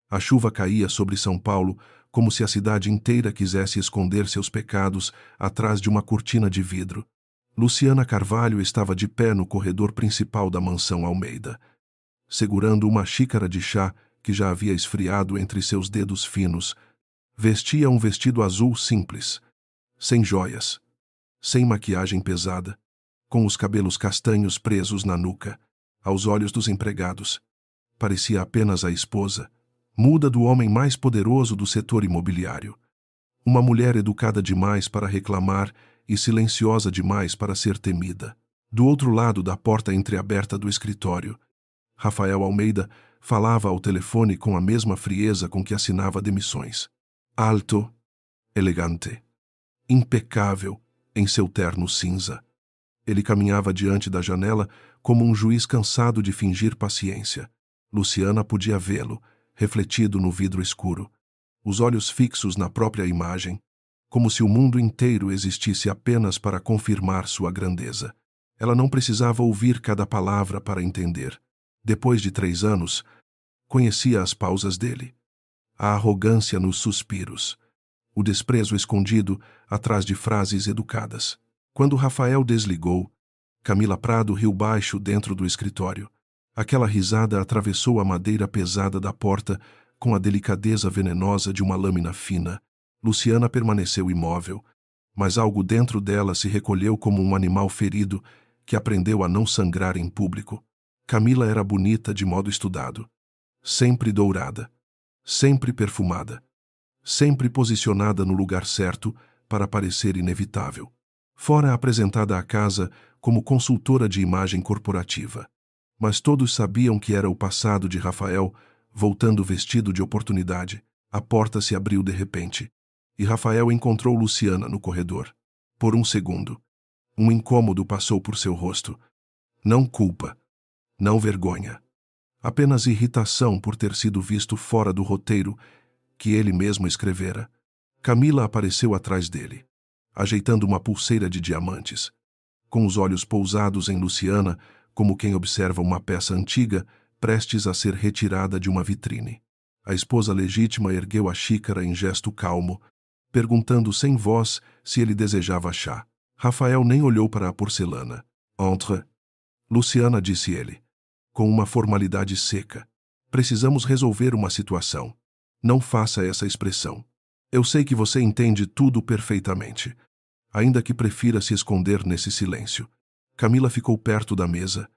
A chuva caía sobre São Paulo como se a cidade inteira quisesse esconder seus pecados atrás de uma cortina de vidro. Luciana Carvalho estava de pé no corredor principal da mansão Almeida, segurando uma xícara de chá que já havia esfriado entre seus dedos finos. Vestia um vestido azul simples, sem joias, sem maquiagem pesada, com os cabelos castanhos presos na nuca. Aos olhos dos empregados, parecia apenas a esposa, muda do homem mais poderoso do setor imobiliário. Uma mulher educada demais para reclamar e silenciosa demais para ser temida. Do outro lado da porta entreaberta do escritório, Rafael Almeida falava ao telefone com a mesma frieza com que assinava demissões. Alto, elegante, impecável em seu terno cinza. Ele caminhava diante da janela como um juiz cansado de fingir paciência. Luciana podia vê-lo, refletido no vidro escuro, os olhos fixos na própria imagem, como se o mundo inteiro existisse apenas para confirmar sua grandeza. Ela não precisava ouvir cada palavra para entender. Depois de 3 anos, conhecia as pausas dele, a arrogância nos suspiros, o desprezo escondido atrás de frases educadas. Quando Rafael desligou, Camila Prado riu baixo dentro do escritório. Aquela risada atravessou a madeira pesada da porta com a delicadeza venenosa de uma lâmina fina. Luciana permaneceu imóvel, mas algo dentro dela se recolheu como um animal ferido que aprendeu a não sangrar em público. Camila era bonita de modo estudado, sempre dourada, sempre perfumada, sempre posicionada no lugar certo para parecer inevitável. Fora apresentada à casa como consultora de imagem corporativa. Mas todos sabiam que era o passado de Rafael, voltando vestido de oportunidade. A porta se abriu de repente, e Rafael encontrou Luciana no corredor. Por um segundo, um incômodo passou por seu rosto. Não culpa, não vergonha. Apenas irritação por ter sido visto fora do roteiro que ele mesmo escrevera. Camila apareceu atrás dele, ajeitando uma pulseira de diamantes. Com os olhos pousados em Luciana, como quem observa uma peça antiga, prestes a ser retirada de uma vitrine. A esposa legítima ergueu a xícara em gesto calmo, perguntando sem voz se ele desejava chá. Rafael nem olhou para a porcelana. Entre. Luciana, disse ele, com uma formalidade seca. Precisamos resolver uma situação. Não faça essa expressão. Eu sei que você entende tudo perfeitamente, ainda que prefira se esconder nesse silêncio. Camila ficou perto da mesa,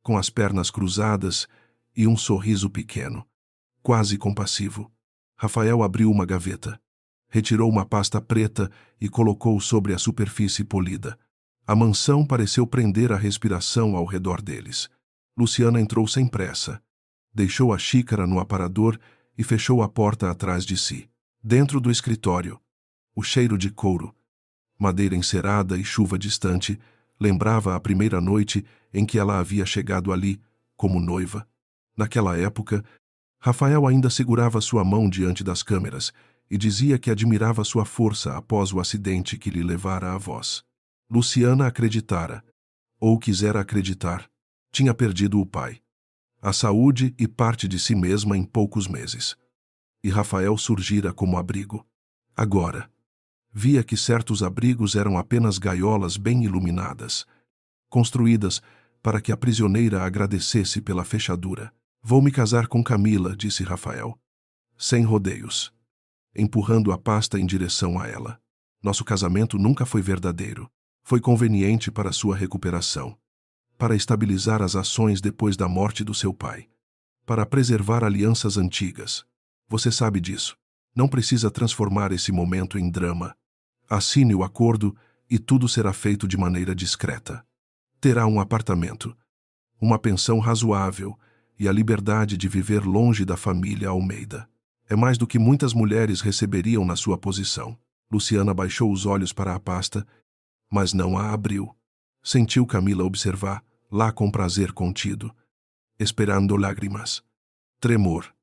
com as pernas cruzadas e um sorriso pequeno, quase compassivo. Rafael abriu uma gaveta, retirou uma pasta preta e colocou sobre a superfície polida. A mansão pareceu prender a respiração ao redor deles. Luciana entrou sem pressa, deixou a xícara no aparador e fechou a porta atrás de si. Dentro do escritório, o cheiro de couro, madeira encerada e chuva distante lembrava a primeira noite em que ela havia chegado ali como noiva. Naquela época, Rafael ainda segurava sua mão diante das câmeras e dizia que admirava sua força após o acidente que lhe levara a voz. Luciana acreditara, ou quisera acreditar, tinha perdido o pai, a saúde e parte de si mesma em poucos meses. E Rafael surgira como abrigo. Agora, via que certos abrigos eram apenas gaiolas bem iluminadas, construídas para que a prisioneira agradecesse pela fechadura. Vou me casar com Camila, disse Rafael, sem rodeios, empurrando a pasta em direção a ela. Nosso casamento nunca foi verdadeiro. Foi conveniente para sua recuperação, para estabilizar as ações depois da morte do seu pai, para preservar alianças antigas. Você sabe disso. Não precisa transformar esse momento em drama. Assine o acordo e tudo será feito de maneira discreta. Terá um apartamento, uma pensão razoável e a liberdade de viver longe da família Almeida. É mais do que muitas mulheres receberiam na sua posição. Luciana baixou os olhos para a pasta, mas não a abriu. Sentiu Camila observar, lá com prazer contido, esperando lágrimas. Tremor.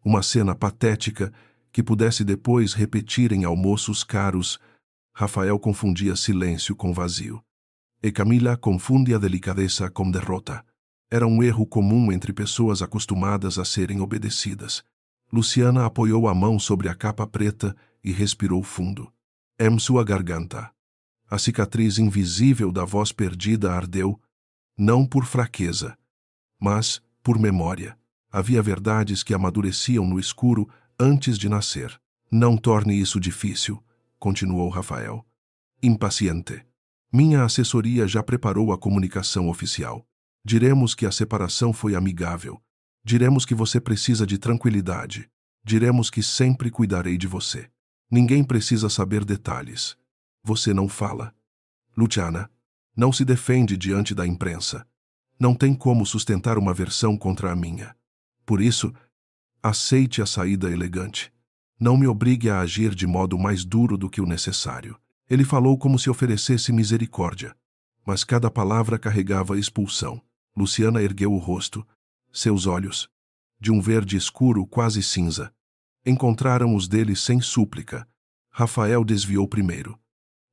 Uma cena patética que pudesse depois repetir em almoços caros. Rafael confundia silêncio com vazio. E Camila confunde a delicadeza com derrota. Era um erro comum entre pessoas acostumadas a serem obedecidas. Luciana apoiou a mão sobre a capa preta e respirou fundo. Em sua garganta. A cicatriz invisível da voz perdida ardeu, não por fraqueza, mas por memória. Havia verdades que amadureciam no escuro antes de nascer. Não torne isso difícil, continuou Rafael. Impaciente. Minha assessoria já preparou a comunicação oficial. Diremos que a separação foi amigável. Diremos que você precisa de tranquilidade. Diremos que sempre cuidarei de você. Ninguém precisa saber detalhes. Você não fala. Luciana, não se defende diante da imprensa. Não tem como sustentar uma versão contra a minha. Por isso, aceite a saída elegante. Não me obrigue a agir de modo mais duro do que o necessário. Ele falou como se oferecesse misericórdia, mas cada palavra carregava expulsão. Luciana ergueu o rosto. Seus olhos, de um verde escuro quase cinza, encontraram os dele sem súplica. Rafael desviou primeiro,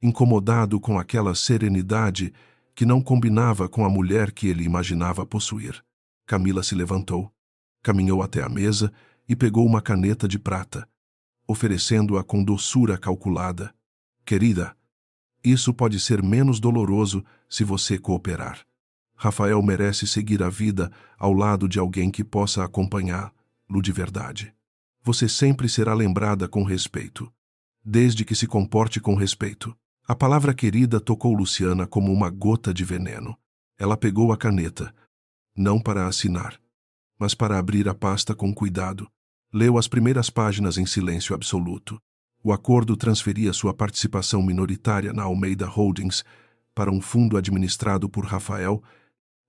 incomodado com aquela serenidade que não combinava com a mulher que ele imaginava possuir. Camila se levantou, caminhou até a mesa e pegou uma caneta de prata, oferecendo-a com doçura calculada. Querida, isso pode ser menos doloroso se você cooperar. Rafael merece seguir a vida ao lado de alguém que possa acompanhá-lo de verdade. Você sempre será lembrada com respeito, desde que se comporte com respeito. A palavra querida tocou Luciana como uma gota de veneno. Ela pegou a caneta, não para assinar, mas para abrir a pasta com cuidado. Leu as primeiras páginas em silêncio absoluto. O acordo transferia sua participação minoritária na Almeida Holdings para um fundo administrado por Rafael,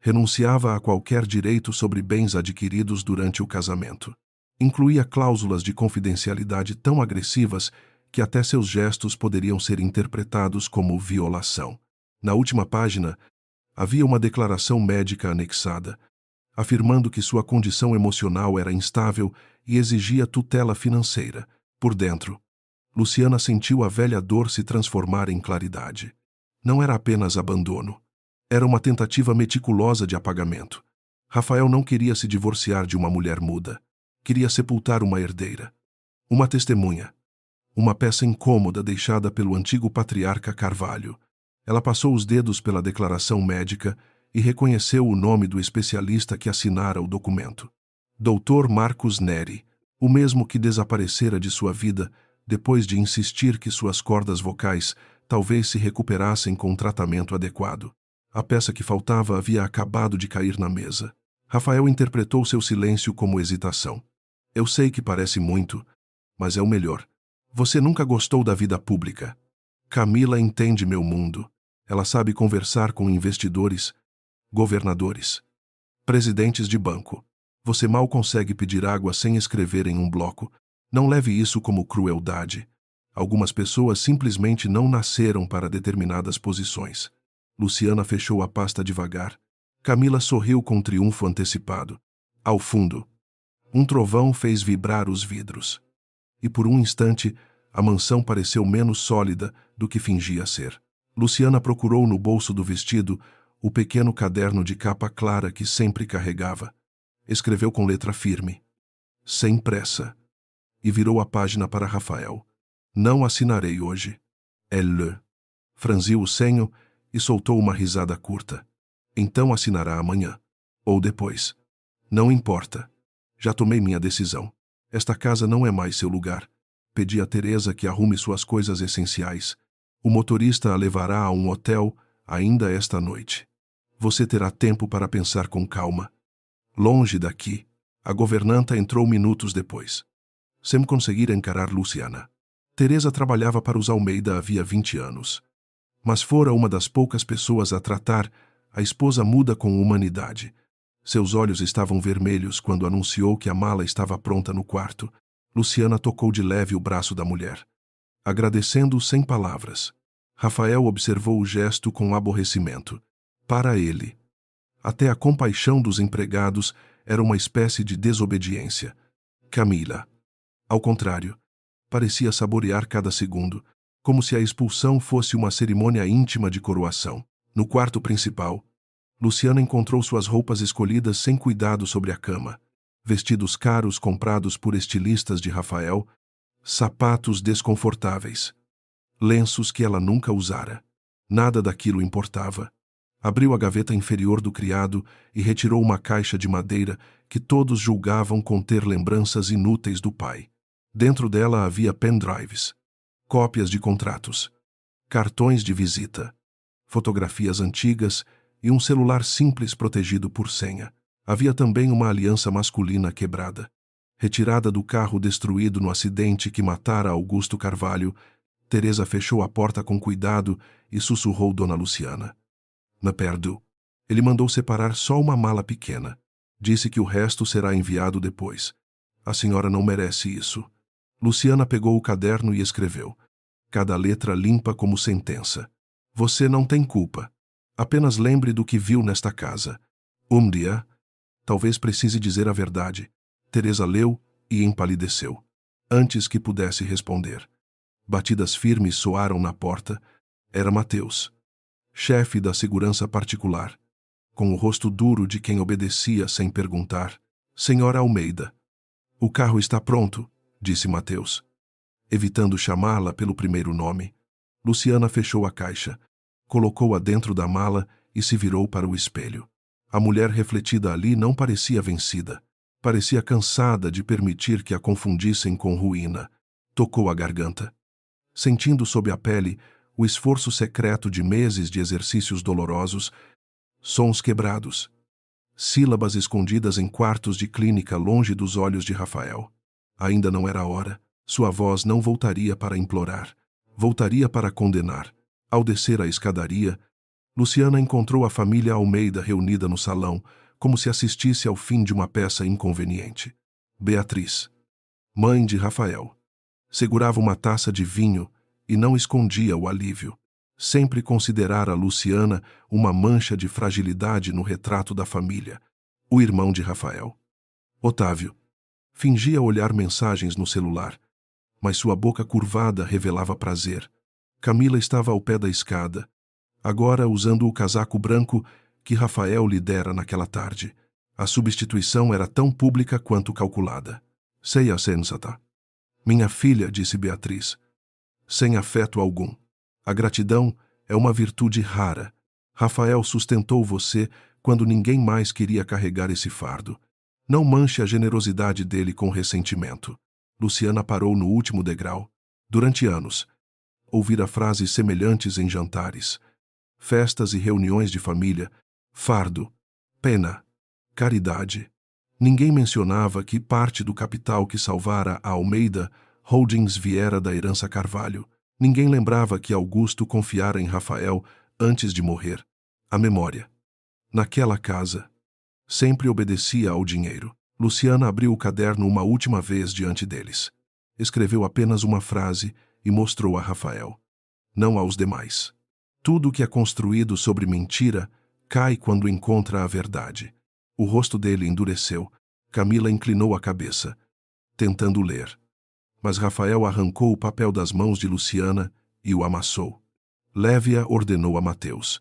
renunciava a qualquer direito sobre bens adquiridos durante o casamento. Incluía cláusulas de confidencialidade tão agressivas que até seus gestos poderiam ser interpretados como violação. Na última página, havia uma declaração médica anexada, afirmando que sua condição emocional era instável e exigia tutela financeira. Por dentro, Luciana sentiu a velha dor se transformar em claridade. Não era apenas abandono. Era uma tentativa meticulosa de apagamento. Rafael não queria se divorciar de uma mulher muda. Queria sepultar uma herdeira, uma testemunha, uma peça incômoda deixada pelo antigo patriarca Carvalho. Ela passou os dedos pela declaração médica e reconheceu o nome do especialista que assinara o documento. Dr. Marcos Neri, o mesmo que desaparecera de sua vida depois de insistir que suas cordas vocais talvez se recuperassem com um tratamento adequado. A peça que faltava havia acabado de cair na mesa. Rafael interpretou seu silêncio como hesitação. Eu sei que parece muito, mas é o melhor. Você nunca gostou da vida pública. Camila entende meu mundo. Ela sabe conversar com investidores, governadores, presidentes de banco. Você mal consegue pedir água sem escrever em um bloco. Não leve isso como crueldade. Algumas pessoas simplesmente não nasceram para determinadas posições. Luciana fechou a pasta devagar. Camila sorriu com triunfo antecipado. Ao fundo, um trovão fez vibrar os vidros. E por um instante, a mansão pareceu menos sólida do que fingia ser. Luciana procurou no bolso do vestido o pequeno caderno de capa clara que sempre carregava. Escreveu com letra firme, sem pressa, e virou a página para Rafael. Não assinarei hoje. Elle franziu o senho e soltou uma risada curta. Então assinará amanhã. Ou depois. Não importa. Já tomei minha decisão. Esta casa não é mais seu lugar. Pedi a Teresa que arrume suas coisas essenciais. O motorista a levará a um hotel ainda esta noite. Você terá tempo para pensar com calma. Longe daqui, a governanta entrou minutos depois. Sem conseguir encarar Luciana. Teresa trabalhava para os Almeida havia 20 anos. Mas fora uma das poucas pessoas a tratar a esposa muda com humanidade. Seus olhos estavam vermelhos quando anunciou que a mala estava pronta no quarto. Luciana tocou de leve o braço da mulher, agradecendo sem palavras. Rafael observou o gesto com aborrecimento. Para ele, até a compaixão dos empregados era uma espécie de desobediência. Camila, ao contrário, parecia saborear cada segundo, como se a expulsão fosse uma cerimônia íntima de coroação. No quarto principal, Luciana encontrou suas roupas escolhidas sem cuidado sobre a cama. vestidos caros comprados por estilistas de Rafael, sapatos desconfortáveis, lenços que ela nunca usara. Nada daquilo importava. Abriu a gaveta inferior do criado e retirou uma caixa de madeira que todos julgavam conter lembranças inúteis do pai. Dentro dela havia pendrives, cópias de contratos, cartões de visita, fotografias antigas e um celular simples protegido por senha. Havia também uma aliança masculina quebrada. Retirada do carro destruído no acidente que matara Augusto Carvalho, Teresa fechou a porta com cuidado e sussurrou Dona Luciana. Me perdo. Ele mandou separar só uma mala pequena. Disse que o resto será enviado depois. A senhora não merece isso. Luciana pegou o caderno e escreveu. Cada letra limpa como sentença. Você não tem culpa. Apenas lembre do que viu nesta casa. Dia. Talvez precise dizer a verdade. Teresa leu e empalideceu. Antes que pudesse responder. Batidas firmes soaram na porta. Era Mateus, chefe da segurança particular, com o rosto duro de quem obedecia sem perguntar. Senhora Almeida. O carro está pronto, disse Mateus. Evitando chamá-la pelo primeiro nome, Luciana fechou a caixa, colocou-a dentro da mala e se virou para o espelho. A mulher refletida ali não parecia vencida. Parecia cansada de permitir que a confundissem com ruína. Tocou a garganta. Sentindo sob a pele o esforço secreto de meses de exercícios dolorosos, sons quebrados, sílabas escondidas em quartos de clínica longe dos olhos de Rafael. Ainda não era a hora. Sua voz não voltaria para implorar. Voltaria para condenar. Ao descer a escadaria, Luciana encontrou a família Almeida reunida no salão, como se assistisse ao fim de uma peça inconveniente. Beatriz, mãe de Rafael, segurava uma taça de vinho e não escondia o alívio. Sempre considerara Luciana uma mancha de fragilidade no retrato da família. O irmão de Rafael, Otávio, fingia olhar mensagens no celular, mas sua boca curvada revelava prazer. Camila estava ao pé da escada, agora usando o casaco branco que Rafael lhe dera naquela tarde. A substituição era tão pública quanto calculada. Seia sensata. Minha filha, disse Beatriz, sem afeto algum. A gratidão é uma virtude rara. Rafael sustentou você quando ninguém mais queria carregar esse fardo. Não manche a generosidade dele com ressentimento. Luciana parou no último degrau. Durante anos, ouvira frases semelhantes em jantares, festas e reuniões de família. Fardo, pena, caridade. Ninguém mencionava que parte do capital que salvara a Almeida Holdings viera da herança Carvalho. Ninguém lembrava que Augusto confiara em Rafael antes de morrer. A memória, naquela casa, sempre obedecia ao dinheiro. Luciana abriu o caderno uma última vez diante deles. Escreveu apenas uma frase e mostrou a Rafael. Não aos demais. Tudo que é construído sobre mentira cai quando encontra a verdade. O rosto dele endureceu. Camila inclinou a cabeça, tentando ler. Mas Rafael arrancou o papel das mãos de Luciana e o amassou. Leve-a, ordenou a Mateus.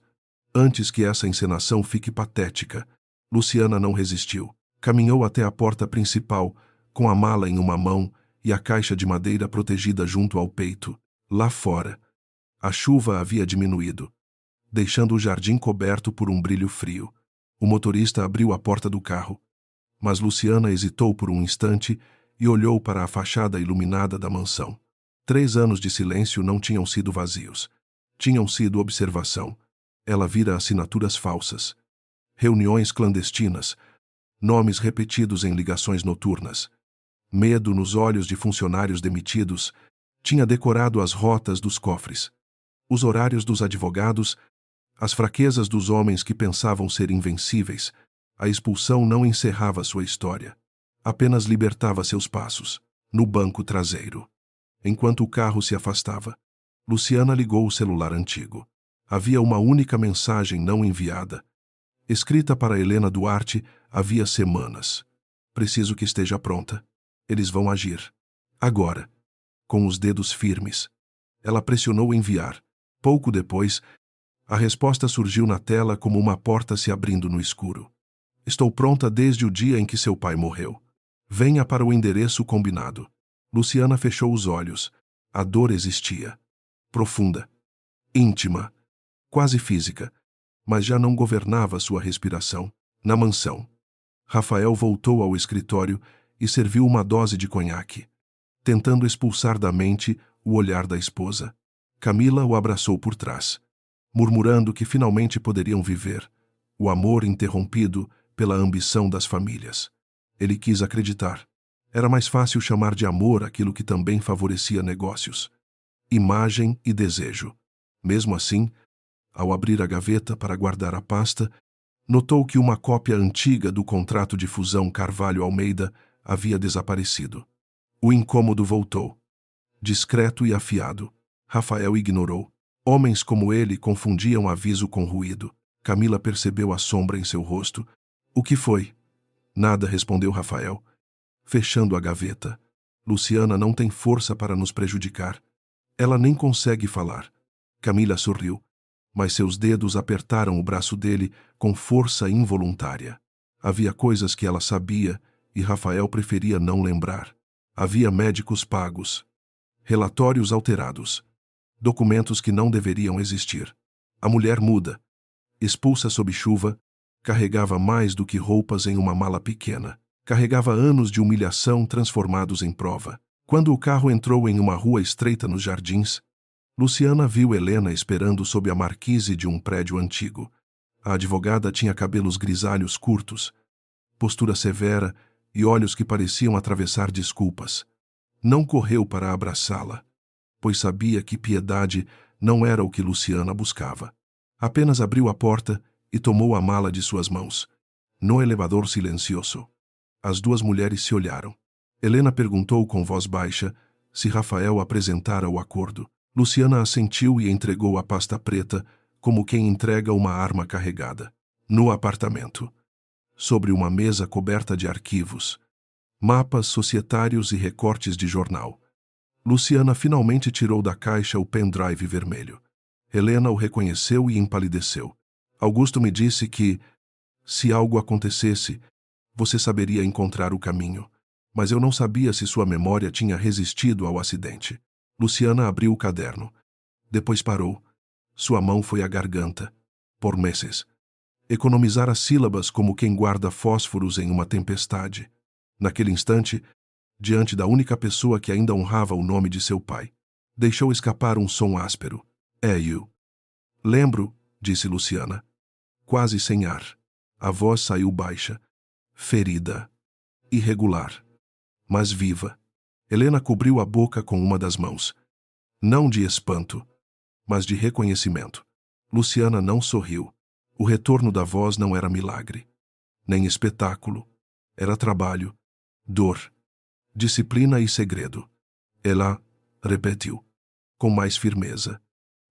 Antes que essa encenação fique patética. Luciana não resistiu. Caminhou até a porta principal, com a mala em uma mão e a caixa de madeira protegida junto ao peito. Lá fora, a chuva havia diminuído, deixando o jardim coberto por um brilho frio. O motorista abriu a porta do carro, mas Luciana hesitou por um instante e olhou para a fachada iluminada da mansão. 3 anos de silêncio não tinham sido vazios. Tinham sido observação. Ela vira assinaturas falsas, reuniões clandestinas, nomes repetidos em ligações noturnas. Medo nos olhos de funcionários demitidos. Tinha decorado as rotas dos cofres, os horários dos advogados, as fraquezas dos homens que pensavam ser invencíveis. A expulsão não encerrava sua história. Apenas libertava seus passos, no banco traseiro. Enquanto o carro se afastava, Luciana ligou o celular antigo. Havia uma única mensagem não enviada, escrita para Helena Duarte havia semanas. Preciso que esteja pronta. Eles vão agir. Agora. Com os dedos firmes. Ela pressionou enviar. Pouco depois, a resposta surgiu na tela como uma porta se abrindo no escuro. Estou pronta desde o dia em que seu pai morreu. Venha para o endereço combinado. Luciana fechou os olhos. A dor existia. Profunda, íntima, quase física, mas já não governava sua respiração. Na mansão, Rafael voltou ao escritório e serviu uma dose de conhaque, tentando expulsar da mente o olhar da esposa. Camila o abraçou por trás, murmurando que finalmente poderiam viver, o amor interrompido pela ambição das famílias. Ele quis acreditar. Era mais fácil chamar de amor aquilo que também favorecia negócios. Imagem e desejo. Mesmo assim, ao abrir a gaveta para guardar a pasta, notou que uma cópia antiga do contrato de fusão Carvalho-Almeida havia desaparecido. O incômodo voltou. Discreto e afiado. Rafael ignorou. Homens como ele confundiam aviso com ruído. Camila percebeu a sombra em seu rosto. O que foi? Nada, respondeu Rafael, fechando a gaveta. Luciana não tem força para nos prejudicar. Ela nem consegue falar. Camila sorriu, mas seus dedos apertaram o braço dele com força involuntária. Havia coisas que ela sabia e Rafael preferia não lembrar. Havia médicos pagos, relatórios alterados, documentos que não deveriam existir. A mulher muda, expulsa sob chuva, carregava mais do que roupas em uma mala pequena. Carregava anos de humilhação transformados em prova. Quando o carro entrou em uma rua estreita nos jardins, Luciana viu Helena esperando sob a marquise de um prédio antigo. A advogada tinha cabelos grisalhos curtos, postura severa e olhos que pareciam atravessar desculpas. Não correu para abraçá-la, pois sabia que piedade não era o que Luciana buscava. Apenas abriu a porta e tomou a mala de suas mãos. No elevador silencioso, as duas mulheres se olharam. Helena perguntou com voz baixa se Rafael apresentara o acordo. Luciana assentiu e entregou a pasta preta, como quem entrega uma arma carregada. No apartamento, sobre uma mesa coberta de arquivos, mapas societários e recortes de jornal, Luciana finalmente tirou da caixa o pendrive vermelho. Helena o reconheceu e empalideceu. Augusto me disse que, se algo acontecesse, você saberia encontrar o caminho, mas eu não sabia se sua memória tinha resistido ao acidente. Luciana abriu o caderno. Depois parou. Sua mão foi à garganta. Por meses. Economizara sílabas como quem guarda fósforos em uma tempestade. Naquele instante, diante da única pessoa que ainda honrava o nome de seu pai, deixou escapar um som áspero. É you. Lembro, disse Luciana, quase sem ar. A voz saiu baixa, ferida, irregular, mas viva. Helena cobriu a boca com uma das mãos. Não de espanto, mas de reconhecimento. Luciana não sorriu. O retorno da voz não era milagre, nem espetáculo. Era trabalho, dor, disciplina e segredo. Ela repetiu, com mais firmeza,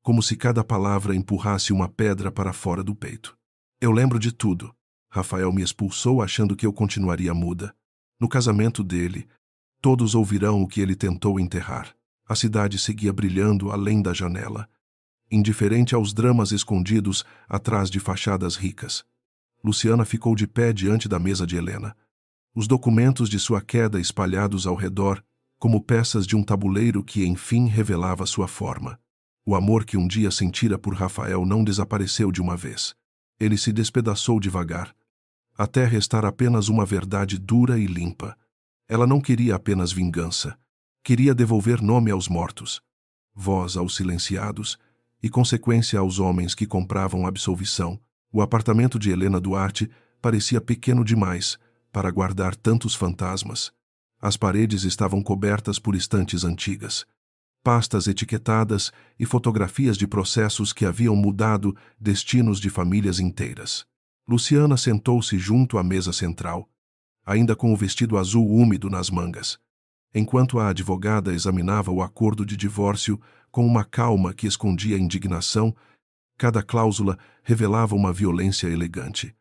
como se cada palavra empurrasse uma pedra para fora do peito. Eu lembro de tudo. Rafael me expulsou achando que eu continuaria muda. No casamento dele, todos ouvirão o que ele tentou enterrar. A cidade seguia brilhando além da janela, indiferente aos dramas escondidos atrás de fachadas ricas. Luciana ficou de pé diante da mesa de Helena. Os documentos de sua queda espalhados ao redor, como peças de um tabuleiro que enfim revelava sua forma. O amor que um dia sentira por Rafael não desapareceu de uma vez. Ele se despedaçou devagar, até restar apenas uma verdade dura e limpa. Ela não queria apenas vingança. Queria devolver nome aos mortos, voz aos silenciados e consequência aos homens que compravam absolvição. O apartamento de Helena Duarte parecia pequeno demais para guardar tantos fantasmas. As paredes estavam cobertas por estantes antigas, pastas etiquetadas e fotografias de processos que haviam mudado destinos de famílias inteiras. Luciana sentou-se junto à mesa central, ainda com o vestido azul úmido nas mangas, enquanto a advogada examinava o acordo de divórcio com uma calma que escondia indignação. Cada cláusula revelava uma violência elegante,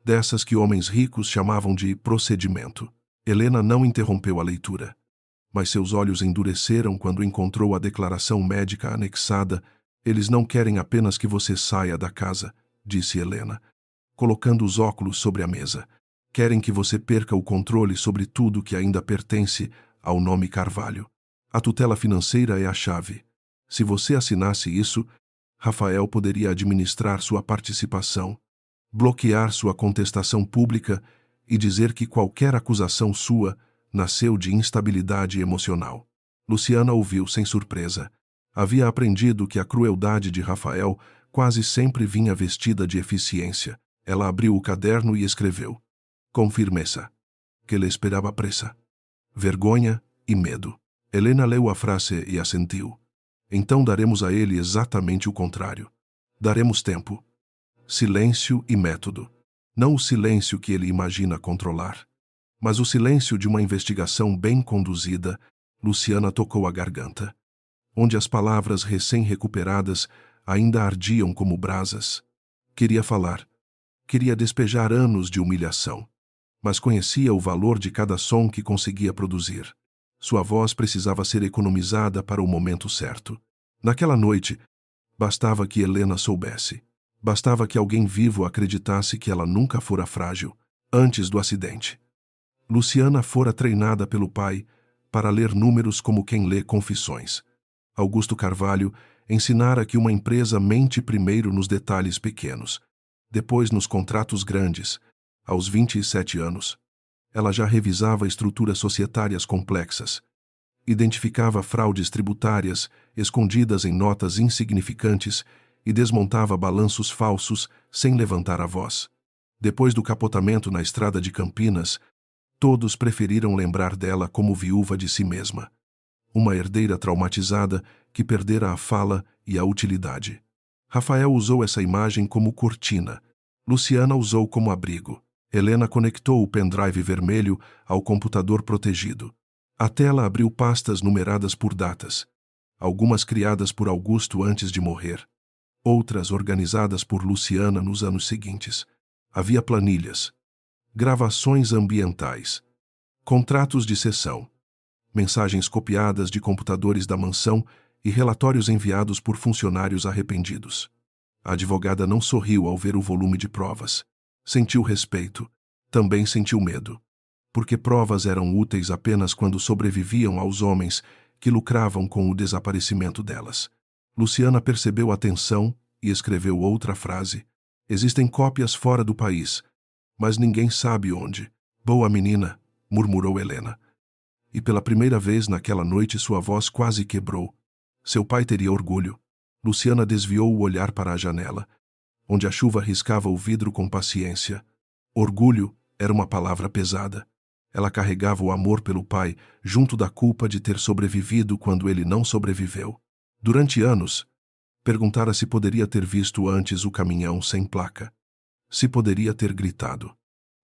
dessas que homens ricos chamavam de procedimento. Helena não interrompeu a leitura, mas seus olhos endureceram quando encontrou a declaração médica anexada. Eles não querem apenas que você saia da casa, disse Helena, colocando os óculos sobre a mesa. Querem que você perca o controle sobre tudo que ainda pertence ao nome Carvalho. A tutela financeira é a chave. Se você assinasse isso, Rafael poderia administrar sua participação, bloquear sua contestação pública e dizer que qualquer acusação sua nasceu de instabilidade emocional. Luciana ouviu sem surpresa. Havia aprendido que a crueldade de Rafael quase sempre vinha vestida de eficiência. Ela abriu o caderno e escreveu, com firmeza, que lhe esperava pressa, vergonha e medo. Helena leu a frase e assentiu. Então daremos a ele exatamente o contrário. Daremos tempo, silêncio e método. Não o silêncio que ele imagina controlar, mas o silêncio de uma investigação bem conduzida. Luciana tocou a garganta, onde as palavras recém-recuperadas ainda ardiam como brasas. Queria falar, queria despejar anos de humilhação, mas conhecia o valor de cada som que conseguia produzir. Sua voz precisava ser economizada para o momento certo. Naquela noite, bastava que Helena soubesse. Bastava que alguém vivo acreditasse que ela nunca fora frágil, antes do acidente. Luciana fora treinada pelo pai para ler números como quem lê confissões. Augusto Carvalho ensinara que uma empresa mente primeiro nos detalhes pequenos, depois nos contratos grandes. Aos 27 anos, ela já revisava estruturas societárias complexas, identificava fraudes tributárias escondidas em notas insignificantes e desmontava balanços falsos sem levantar a voz. Depois do capotamento na estrada de Campinas, todos preferiram lembrar dela como viúva de si mesma. Uma herdeira traumatizada que perdera a fala e a utilidade. Rafael usou essa imagem como cortina. Luciana usou como abrigo. Helena conectou o pendrive vermelho ao computador protegido. A tela abriu pastas numeradas por datas, algumas criadas por Augusto antes de morrer, outras organizadas por Luciana nos anos seguintes. Havia planilhas, gravações ambientais, contratos de cessão, mensagens copiadas de computadores da mansão e relatórios enviados por funcionários arrependidos. A advogada não sorriu ao ver o volume de provas. Sentiu respeito, também sentiu medo, porque provas eram úteis apenas quando sobreviviam aos homens que lucravam com o desaparecimento delas. Luciana percebeu a tensão e escreveu outra frase. Existem cópias fora do país, mas ninguém sabe onde. Boa menina, murmurou Helena. E pela primeira vez naquela noite sua voz quase quebrou. Seu pai teria orgulho. Luciana desviou o olhar para a janela, onde a chuva riscava o vidro com paciência. Orgulho era uma palavra pesada. Ela carregava o amor pelo pai, junto da culpa de ter sobrevivido quando ele não sobreviveu. Durante anos, perguntara se poderia ter visto antes o caminhão sem placa. Se poderia ter gritado.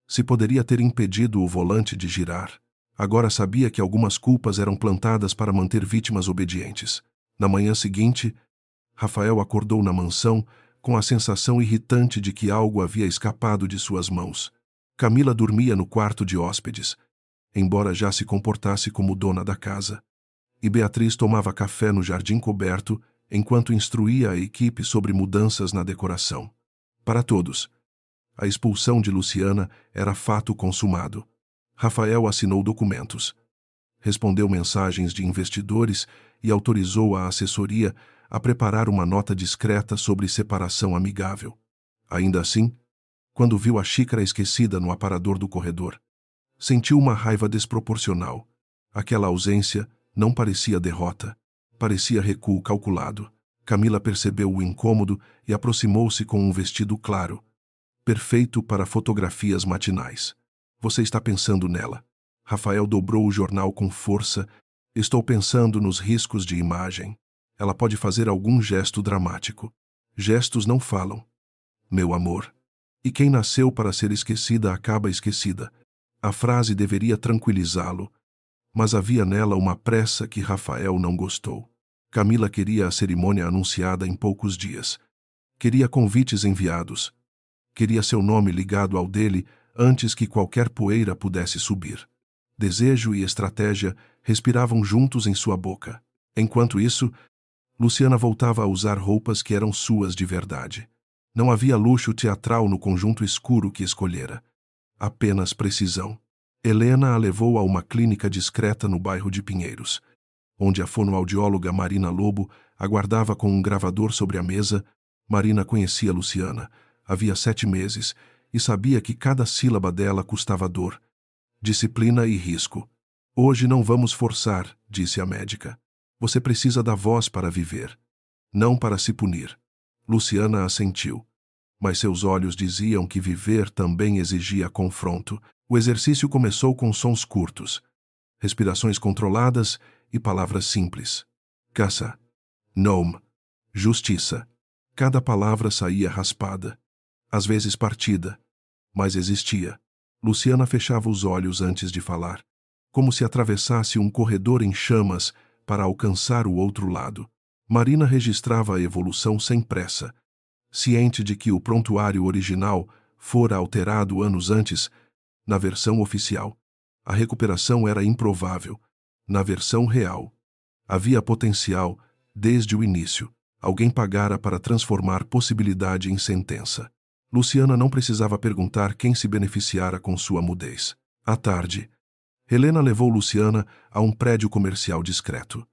Se poderia ter impedido o volante de girar. Agora sabia que algumas culpas eram plantadas para manter vítimas obedientes. Na manhã seguinte, Rafael acordou na mansão com a sensação irritante de que algo havia escapado de suas mãos. Camila dormia no quarto de hóspedes, embora já se comportasse como dona da casa. E Beatriz tomava café no jardim coberto enquanto instruía a equipe sobre mudanças na decoração. Para todos, a expulsão de Luciana era fato consumado. Rafael assinou documentos, respondeu mensagens de investidores e autorizou a assessoria a preparar uma nota discreta sobre separação amigável. Ainda assim, quando viu a xícara esquecida no aparador do corredor, sentiu uma raiva desproporcional. Aquela ausência não parecia derrota, parecia recuo calculado. Camila percebeu o incômodo e aproximou-se com um vestido claro, perfeito para fotografias matinais. Você está pensando nela. Rafael dobrou o jornal com força. Estou pensando nos riscos de imagem. Ela pode fazer algum gesto dramático. Gestos não falam. Meu amor. E quem nasceu para ser esquecida acaba esquecida. A frase deveria tranquilizá-lo, mas havia nela uma pressa que Rafael não gostou. Camila queria a cerimônia anunciada em poucos dias. Queria convites enviados. Queria seu nome ligado ao dele antes que qualquer poeira pudesse subir. Desejo e estratégia respiravam juntos em sua boca. Enquanto isso, Luciana voltava a usar roupas que eram suas de verdade. Não havia luxo teatral no conjunto escuro que escolhera. apenas precisão. Helena a levou a uma clínica discreta no bairro de Pinheiros, onde a fonoaudióloga Marina Lobo aguardava com um gravador sobre a mesa. Marina conhecia Luciana, havia 7 meses, e sabia que cada sílaba dela custava dor, disciplina e risco. Hoje não vamos forçar, disse a médica. Você precisa da voz para viver, não para se punir. Luciana assentiu, mas seus olhos diziam que viver também exigia confronto. O exercício começou com sons curtos, respirações controladas e palavras simples. Caça, nome, justiça. Cada palavra saía raspada, às vezes partida, mas existia. Luciana fechava os olhos antes de falar, como se atravessasse um corredor em chamas para alcançar o outro lado. Marina registrava a evolução sem pressa, ciente de que o prontuário original fora alterado anos antes. Na versão oficial, a recuperação era improvável. Na versão real, havia potencial desde o início. Alguém pagara para transformar possibilidade em sentença. Luciana não precisava perguntar quem se beneficiara com sua mudez. À tarde, Helena levou Luciana a um prédio comercial discreto,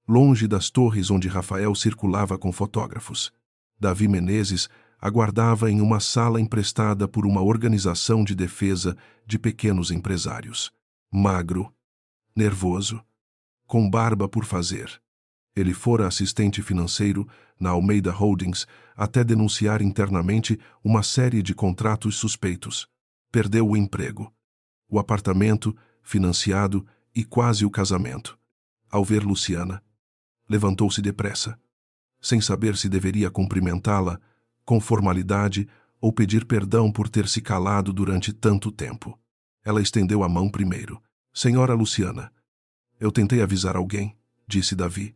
longe das torres onde Rafael circulava com fotógrafos. Davi Menezes aguardava em uma sala emprestada por uma organização de defesa de pequenos empresários. Magro, nervoso, com barba por fazer. Ele fora assistente financeiro na Almeida Holdings até denunciar internamente uma série de contratos suspeitos. Perdeu o emprego, o apartamento, financiado e quase o casamento. Ao ver Luciana, levantou-se depressa, sem saber se deveria cumprimentá-la com formalidade ou pedir perdão por ter se calado durante tanto tempo. Ela estendeu a mão primeiro. Senhora Luciana, eu tentei avisar alguém, disse Davi,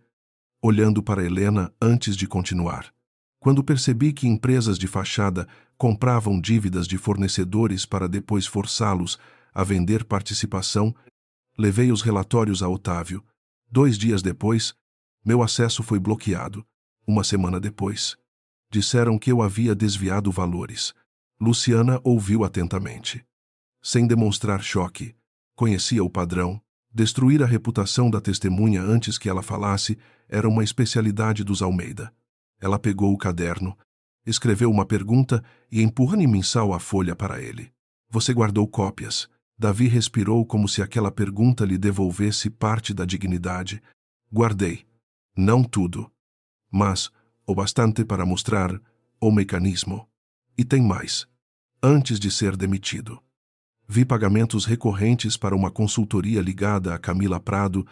olhando para Helena antes de continuar. Quando percebi que empresas de fachada compravam dívidas de fornecedores para depois forçá-los a vender participação, levei os relatórios a Otávio. 2 dias depois, meu acesso foi bloqueado. 1 semana depois, disseram que eu havia desviado valores. Luciana ouviu atentamente, sem demonstrar choque. Conhecia o padrão. Destruir a reputação da testemunha antes que ela falasse era uma especialidade dos Almeida. Ela pegou o caderno, escreveu uma pergunta e empurra-me-mensal a folha para ele. Você guardou cópias? Davi respirou como se aquela pergunta lhe devolvesse parte da dignidade. Guardei. Não tudo, mas o bastante para mostrar o mecanismo. E tem mais. Antes de ser demitido, vi pagamentos recorrentes para uma consultoria ligada a Camila Prado.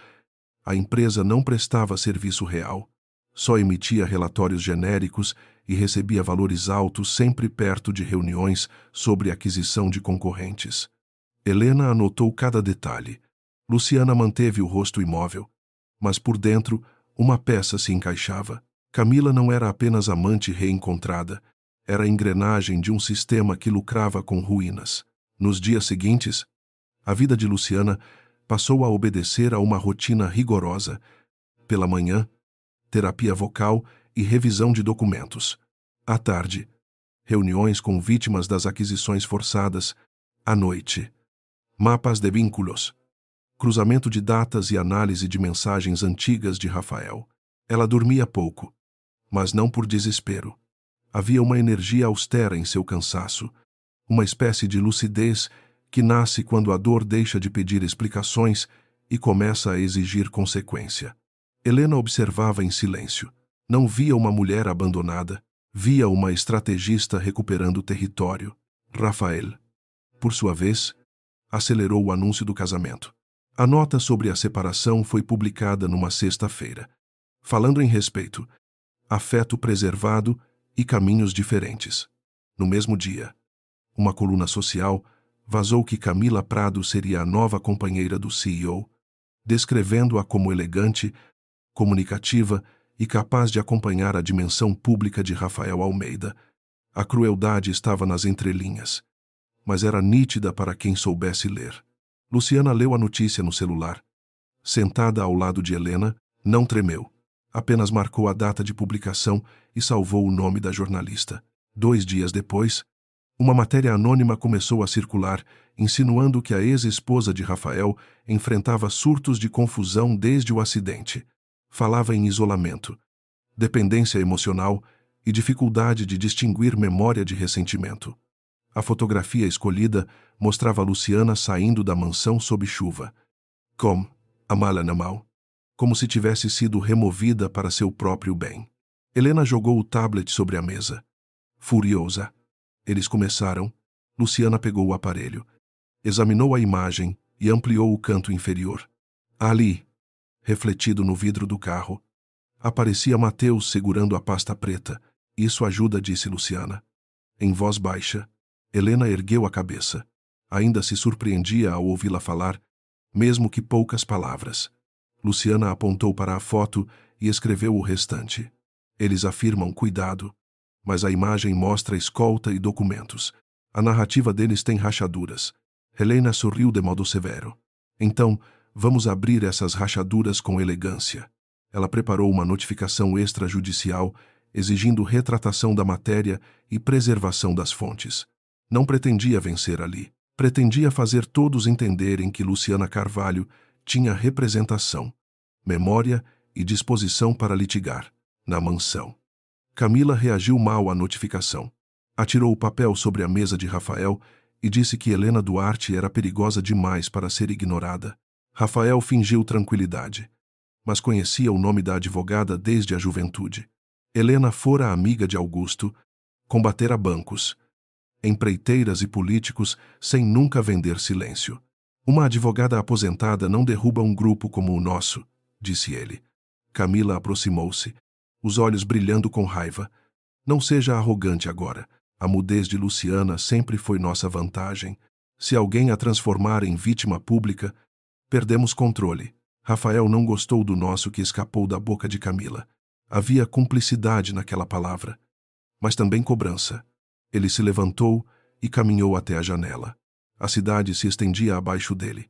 A empresa não prestava serviço real, só emitia relatórios genéricos e recebia valores altos sempre perto de reuniões sobre aquisição de concorrentes. Helena anotou cada detalhe. Luciana manteve o rosto imóvel, mas por dentro uma peça se encaixava. Camila não era apenas amante reencontrada, era a engrenagem de um sistema que lucrava com ruínas. Nos dias seguintes, a vida de Luciana passou a obedecer a uma rotina rigorosa. Pela manhã, terapia vocal e revisão de documentos. À tarde, reuniões com vítimas das aquisições forçadas. À noite, mapas de vínculos, cruzamento de datas e análise de mensagens antigas de Rafael. Ela dormia pouco, mas não por desespero. Havia uma energia austera em seu cansaço, uma espécie de lucidez que nasce quando a dor deixa de pedir explicações e começa a exigir consequência. Helena observava em silêncio. Não via uma mulher abandonada, via uma estrategista recuperando território. Rafael, por sua vez, acelerou o anúncio do casamento. A nota sobre a separação foi publicada numa sexta-feira, falando em respeito, afeto preservado e caminhos diferentes. No mesmo dia, uma coluna social vazou que Camila Prado seria a nova companheira do CEO, descrevendo-a como elegante, comunicativa e capaz de acompanhar a dimensão pública de Rafael Almeida. A crueldade estava nas entrelinhas, mas era nítida para quem soubesse ler. Luciana leu a notícia no celular. Sentada ao lado de Helena, não tremeu. Apenas marcou a data de publicação e salvou o nome da jornalista. 2 dias depois, Uma matéria anônima começou a circular, insinuando que a ex-esposa de Rafael enfrentava surtos de confusão desde o acidente. Falava em isolamento, dependência emocional e dificuldade de distinguir memória de ressentimento. A fotografia escolhida mostrava Luciana saindo da mansão sob chuva, com a mala na mão, como se tivesse sido removida para seu próprio bem. Helena jogou o tablet sobre a mesa. Furiosa. Eles começaram. Luciana pegou o aparelho, examinou a imagem e ampliou o canto inferior. Ali, refletido no vidro do carro, aparecia Mateus segurando a pasta preta. Isso ajuda, disse Luciana. Em voz baixa, Helena ergueu a cabeça. Ainda se surpreendia ao ouvi-la falar, mesmo que poucas palavras. Luciana apontou para a foto e escreveu o restante. Eles afirmam cuidado, mas a imagem mostra escolta e documentos. A narrativa deles tem rachaduras. Helena sorriu de modo severo. Então, vamos abrir essas rachaduras com elegância. Ela preparou uma notificação extrajudicial, exigindo retratação da matéria e preservação das fontes. Não pretendia vencer ali. Pretendia fazer todos entenderem que Luciana Carvalho tinha representação, memória e disposição para litigar, na mansão. Camila reagiu mal à notificação. Atirou o papel sobre a mesa de Rafael e disse que Helena Duarte era perigosa demais para ser ignorada. Rafael fingiu tranquilidade, mas conhecia o nome da advogada desde a juventude. Helena fora amiga de Augusto, combatera bancos, empreiteiras e políticos sem nunca vender silêncio. Uma advogada aposentada não derruba um grupo como o nosso, disse ele. Camila aproximou-se, os olhos brilhando com raiva. Não seja arrogante agora. A mudez de Luciana sempre foi nossa vantagem. Se alguém a transformar em vítima pública, perdemos controle. Rafael não gostou do nosso que escapou da boca de Camila. Havia cumplicidade naquela palavra, mas também cobrança. Ele se levantou e caminhou até a janela. A cidade se estendia abaixo dele.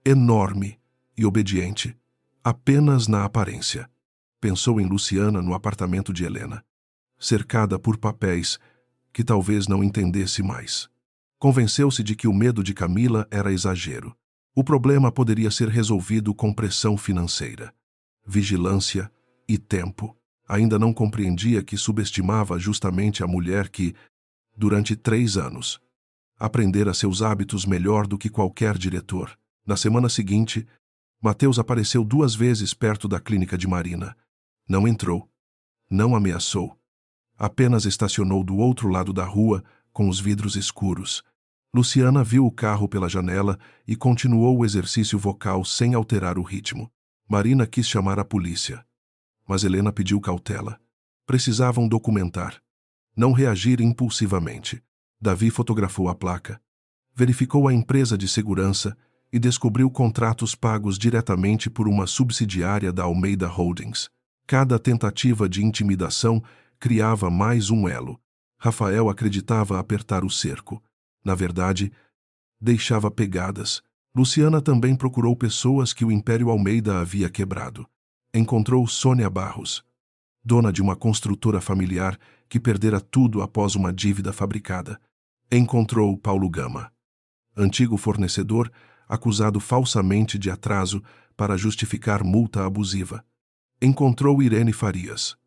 Enorme e obediente, apenas na aparência. Pensou em Luciana no apartamento de Helena, cercada por papéis que talvez não entendesse mais. Convenceu-se de que o medo de Camila era exagero. O problema poderia ser resolvido com pressão financeira, vigilância e tempo. Ainda não compreendia que subestimava justamente a mulher que, durante 3 anos, aprendera seus hábitos melhor do que qualquer diretor. Na semana seguinte, Mateus apareceu 2 vezes perto da clínica de Marina. Não entrou. Não ameaçou. Apenas estacionou do outro lado da rua, com os vidros escuros. Luciana viu o carro pela janela e continuou o exercício vocal sem alterar o ritmo. Marina quis chamar a polícia, mas Helena pediu cautela. Precisavam documentar, não reagir impulsivamente. Davi fotografou a placa, verificou a empresa de segurança e descobriu contratos pagos diretamente por uma subsidiária da Almeida Holdings. Cada tentativa de intimidação criava mais um elo. Rafael acreditava apertar o cerco. Na verdade, deixava pegadas. Luciana também procurou pessoas que o Império Almeida havia quebrado. Encontrou Sônia Barros, dona de uma construtora familiar que perdera tudo após uma dívida fabricada. Encontrou Paulo Gama, antigo fornecedor acusado falsamente de atraso para justificar multa abusiva. Encontrou Irene Farias,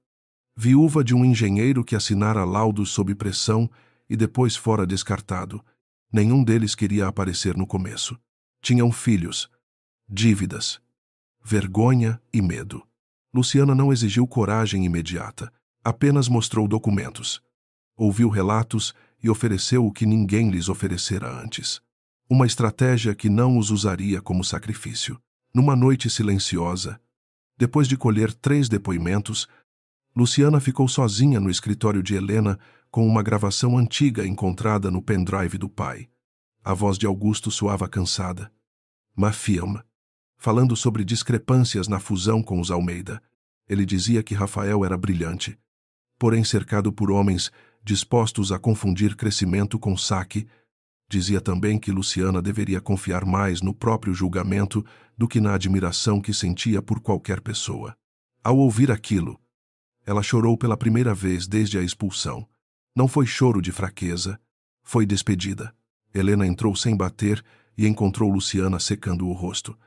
viúva de um engenheiro que assinara laudos sob pressão e depois fora descartado. Nenhum deles queria aparecer no começo. Tinham filhos, dívidas, vergonha e medo. Luciana não exigiu coragem imediata, apenas mostrou documentos. Ouviu relatos e ofereceu o que ninguém lhes oferecera antes. Uma estratégia que não os usaria como sacrifício. Numa noite silenciosa, depois de colher 3 depoimentos, Luciana ficou sozinha no escritório de Helena com uma gravação antiga encontrada no pendrive do pai. A voz de Augusto soava cansada. Mafia, falando sobre discrepâncias na fusão com os Almeida. Ele dizia que Rafael era brilhante, porém cercado por homens dispostos a confundir crescimento com saque. Dizia também que Luciana deveria confiar mais no próprio julgamento do que na admiração que sentia por qualquer pessoa. Ao ouvir aquilo, ela chorou pela primeira vez desde a expulsão. Não foi choro de fraqueza, Foi despedida. Helena entrou sem bater e encontrou Luciana secando o rosto.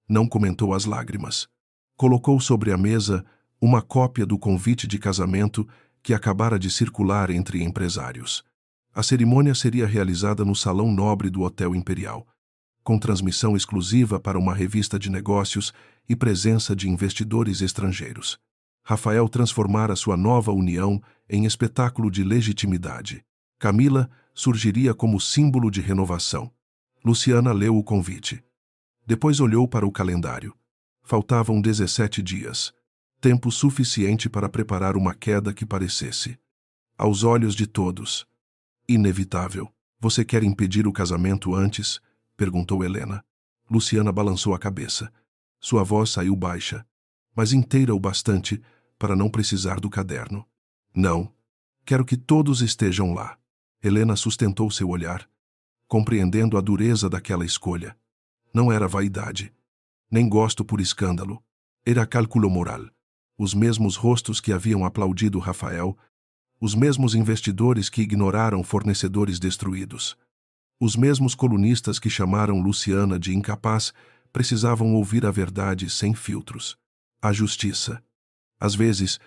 Não comentou as lágrimas. Colocou sobre a mesa uma cópia do convite de casamento que acabara de circular entre empresários. A cerimônia seria realizada no salão nobre do Hotel Imperial, com transmissão exclusiva para uma revista de negócios e presença de investidores estrangeiros. Rafael transformara sua nova união em espetáculo de legitimidade. Camila surgiria como símbolo de renovação. Luciana leu o convite. Depois olhou para o calendário. Faltavam 17 dias. Tempo suficiente para preparar uma queda que parecesse, aos olhos de todos, inevitável. Você quer impedir o casamento antes? Perguntou Helena. Luciana balançou a cabeça. Sua voz saiu baixa, mas inteira o bastante para não precisar do caderno. Não. Quero que todos estejam lá. Helena sustentou seu olhar, compreendendo a dureza daquela escolha. Não era vaidade, nem gosto por escândalo. Era cálculo moral. Os mesmos rostos que haviam aplaudido Rafael, os mesmos investidores que ignoraram fornecedores destruídos, os mesmos colunistas que chamaram Luciana de incapaz, precisavam ouvir a verdade sem filtros. A justiça, às vezes,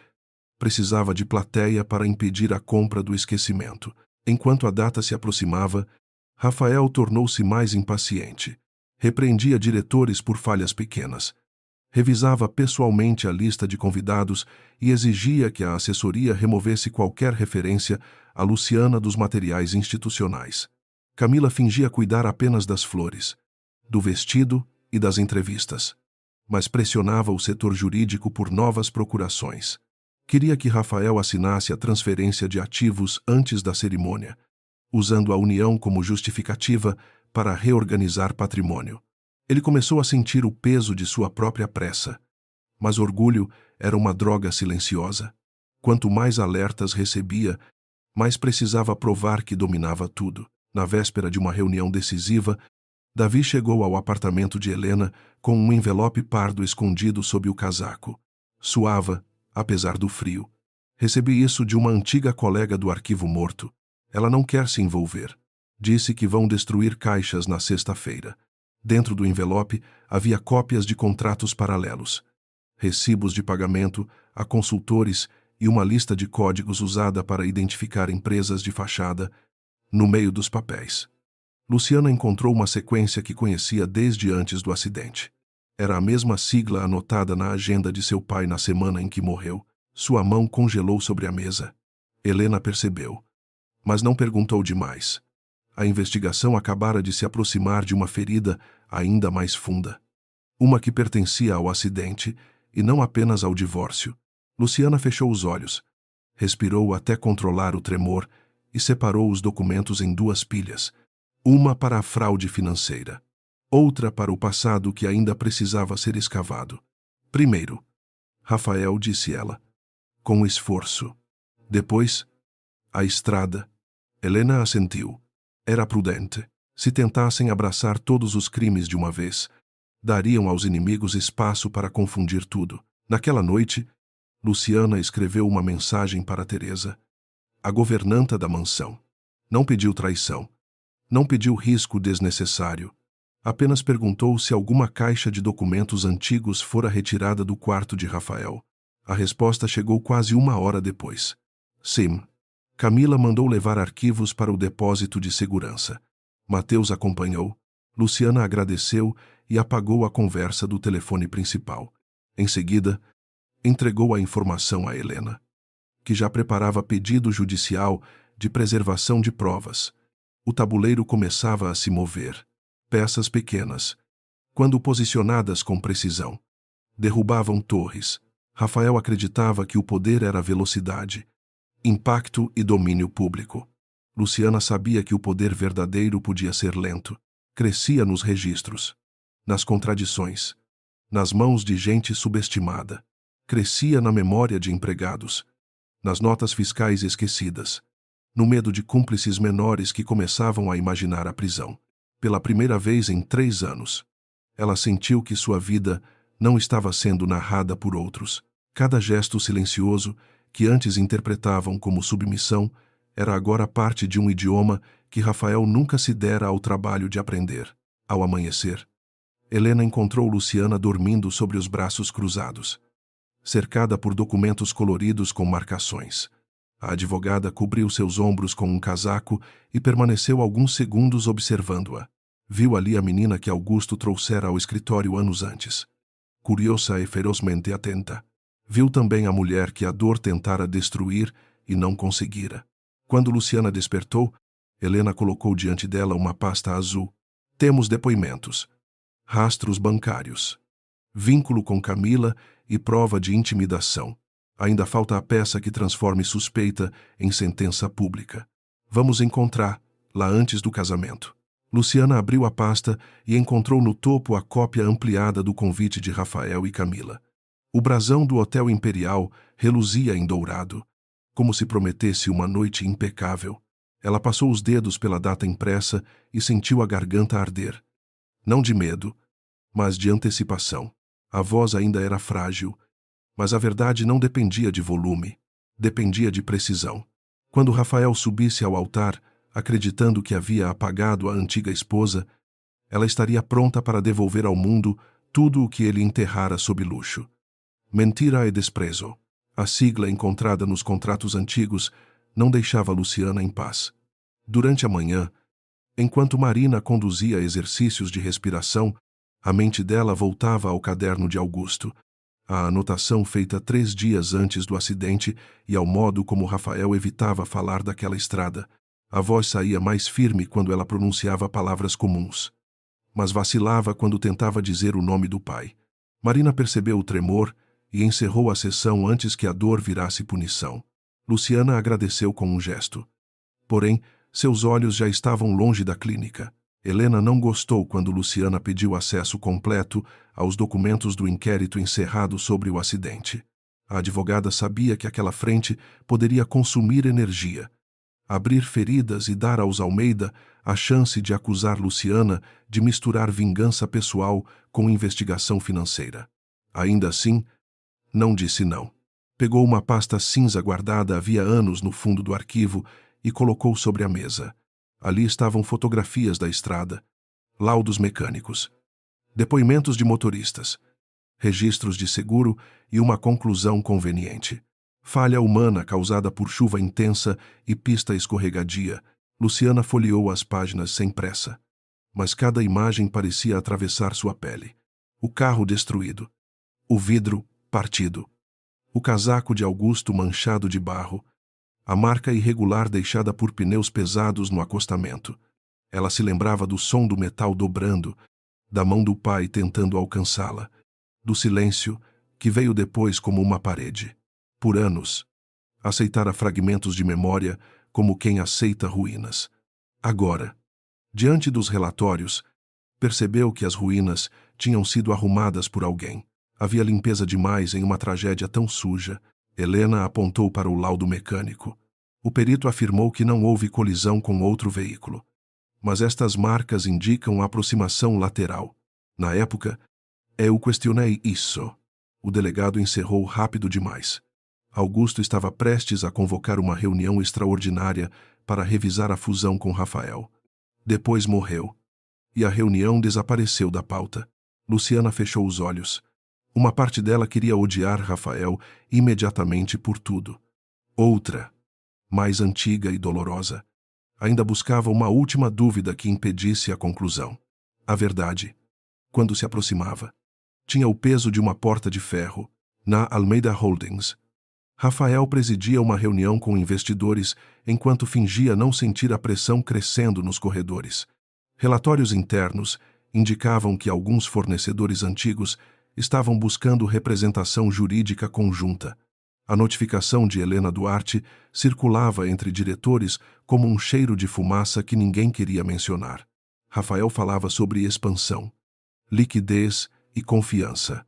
precisava de plateia para impedir a compra do esquecimento. Enquanto a data se aproximava, Rafael tornou-se mais impaciente. Repreendia diretores por falhas pequenas. Revisava pessoalmente a lista de convidados e exigia que a assessoria removesse qualquer referência a Luciana dos materiais institucionais. Camila fingia cuidar apenas das flores, do vestido e das entrevistas, mas pressionava o setor jurídico por novas procurações. Queria que Rafael assinasse a transferência de ativos antes da cerimônia, usando a união como justificativa para reorganizar patrimônio. Ele começou a sentir o peso de sua própria pressa, mas orgulho era uma droga silenciosa. Quanto mais alertas recebia, mais precisava provar que dominava tudo. Na véspera de uma reunião decisiva, Davi chegou ao apartamento de Helena com um envelope pardo escondido sob o casaco. Suava, apesar do frio. Recebi isso de uma antiga colega do arquivo morto. Ela não quer se envolver. Disse que vão destruir caixas na sexta-feira. Dentro do envelope havia cópias de contratos paralelos, recibos de pagamento a consultores e uma lista de códigos usada para identificar empresas de fachada no meio dos papéis. Luciana encontrou uma sequência que conhecia desde antes do acidente. Era a mesma sigla anotada na agenda de seu pai na semana em que morreu. Sua mão congelou sobre a mesa. Helena percebeu, mas não perguntou demais. A investigação acabara de se aproximar de uma ferida ainda mais funda. Uma que pertencia ao acidente e não apenas ao divórcio. Luciana fechou os olhos, respirou até controlar o tremor e separou os documentos em duas pilhas, uma para a fraude financeira, outra para o passado que ainda precisava ser escavado. Primeiro, Rafael, disse ela, com esforço. Depois, a estrada. Helena assentiu. Era prudente. Se tentassem abraçar todos os crimes de uma vez, dariam aos inimigos espaço para confundir tudo. Naquela noite, Luciana escreveu uma mensagem para Teresa, a governanta da mansão. Não pediu traição. Não pediu risco desnecessário. Apenas perguntou se alguma caixa de documentos antigos fora retirada do quarto de Rafael. A resposta chegou quase uma hora depois. Sim. Camila mandou levar arquivos para o depósito de segurança. Mateus acompanhou. Luciana agradeceu e apagou a conversa do telefone principal. Em seguida, entregou a informação a Helena, que já preparava pedido judicial de preservação de provas. O tabuleiro começava a se mover. Peças pequenas, quando posicionadas com precisão, derrubavam torres. Rafael acreditava que o poder era velocidade, impacto e domínio público. Luciana sabia que o poder verdadeiro podia ser lento. Crescia nos registros, nas contradições, nas mãos de gente subestimada. Crescia na memória de empregados, nas notas fiscais esquecidas, no medo de cúmplices menores que começavam a imaginar a prisão. Pela primeira vez em 3 anos, ela sentiu que sua vida não estava sendo narrada por outros. Cada gesto silencioso, que antes interpretavam como submissão, era agora parte de um idioma que Rafael nunca se dera ao trabalho de aprender. Ao amanhecer, Helena encontrou Luciana dormindo sobre os braços cruzados, cercada por documentos coloridos com marcações. A advogada cobriu seus ombros com um casaco e permaneceu alguns segundos observando-a. Viu ali a menina que Augusto trouxera ao escritório anos antes, curiosa e ferozmente atenta. Viu também a mulher que a dor tentara destruir e não conseguira. Quando Luciana despertou, Helena colocou diante dela uma pasta azul. Temos depoimentos, rastros bancários, vínculo com Camila e prova de intimidação. Ainda falta a peça que transforme suspeita em sentença pública. Vamos encontrar-la antes do casamento. Luciana abriu a pasta e encontrou no topo a cópia ampliada do convite de Rafael e Camila. O brasão do Hotel Imperial reluzia em dourado, como se prometesse uma noite impecável. Ela passou os dedos pela data impressa e sentiu a garganta arder. Não de medo, mas de antecipação. A voz ainda era frágil, mas a verdade não dependia de volume, dependia de precisão. Quando Rafael subisse ao altar, acreditando que havia apagado a antiga esposa, ela estaria pronta para devolver ao mundo tudo o que ele enterrara sob luxo. Mentira e desprezo. A sigla encontrada nos contratos antigos não deixava Luciana em paz. Durante a manhã, enquanto Marina conduzia exercícios de respiração, a mente dela voltava ao caderno de Augusto, à anotação feita 3 dias antes do acidente e ao modo como Rafael evitava falar daquela estrada. A voz saía mais firme quando ela pronunciava palavras comuns, mas vacilava quando tentava dizer o nome do pai. Marina percebeu o tremor e encerrou a sessão antes que a dor virasse punição. Luciana agradeceu com um gesto. Porém, seus olhos já estavam longe da clínica. Helena não gostou quando Luciana pediu acesso completo aos documentos do inquérito encerrado sobre o acidente. A advogada sabia que aquela frente poderia consumir energia, abrir feridas e dar aos Almeida a chance de acusar Luciana de misturar vingança pessoal com investigação financeira. Ainda assim, não disse não. Pegou uma pasta cinza guardada havia anos no fundo do arquivo e colocou sobre a mesa. Ali estavam fotografias da estrada, laudos mecânicos, depoimentos de motoristas, registros de seguro e uma conclusão conveniente. Falha humana causada por chuva intensa e pista escorregadia. Luciana folheou as páginas sem pressa, mas cada imagem parecia atravessar sua pele. O carro destruído, o vidro partido, o casaco de Augusto manchado de barro, a marca irregular deixada por pneus pesados no acostamento. Ela se lembrava do som do metal dobrando, da mão do pai tentando alcançá-la, do silêncio que veio depois como uma parede. Por anos, aceitara fragmentos de memória como quem aceita ruínas. Agora, diante dos relatórios, percebeu que as ruínas tinham sido arrumadas por alguém. Havia limpeza demais em uma tragédia tão suja. Helena apontou para o laudo mecânico. O perito afirmou que não houve colisão com outro veículo. Mas estas marcas indicam aproximação lateral. Na época, eu questionei isso. O delegado encerrou rápido demais. Augusto estava prestes a convocar uma reunião extraordinária para revisar a fusão com Rafael. Depois morreu, e a reunião desapareceu da pauta. Luciana fechou os olhos. Uma parte dela queria odiar Rafael imediatamente por tudo. Outra, mais antiga e dolorosa, ainda buscava uma última dúvida que impedisse a conclusão. A verdade, quando se aproximava, tinha o peso de uma porta de ferro. Na Almeida Holdings, Rafael presidia uma reunião com investidores enquanto fingia não sentir a pressão crescendo nos corredores. Relatórios internos indicavam que alguns fornecedores antigos estavam buscando representação jurídica conjunta. A notificação de Helena Duarte circulava entre diretores como um cheiro de fumaça que ninguém queria mencionar. Rafael falava sobre expansão, liquidez e confiança,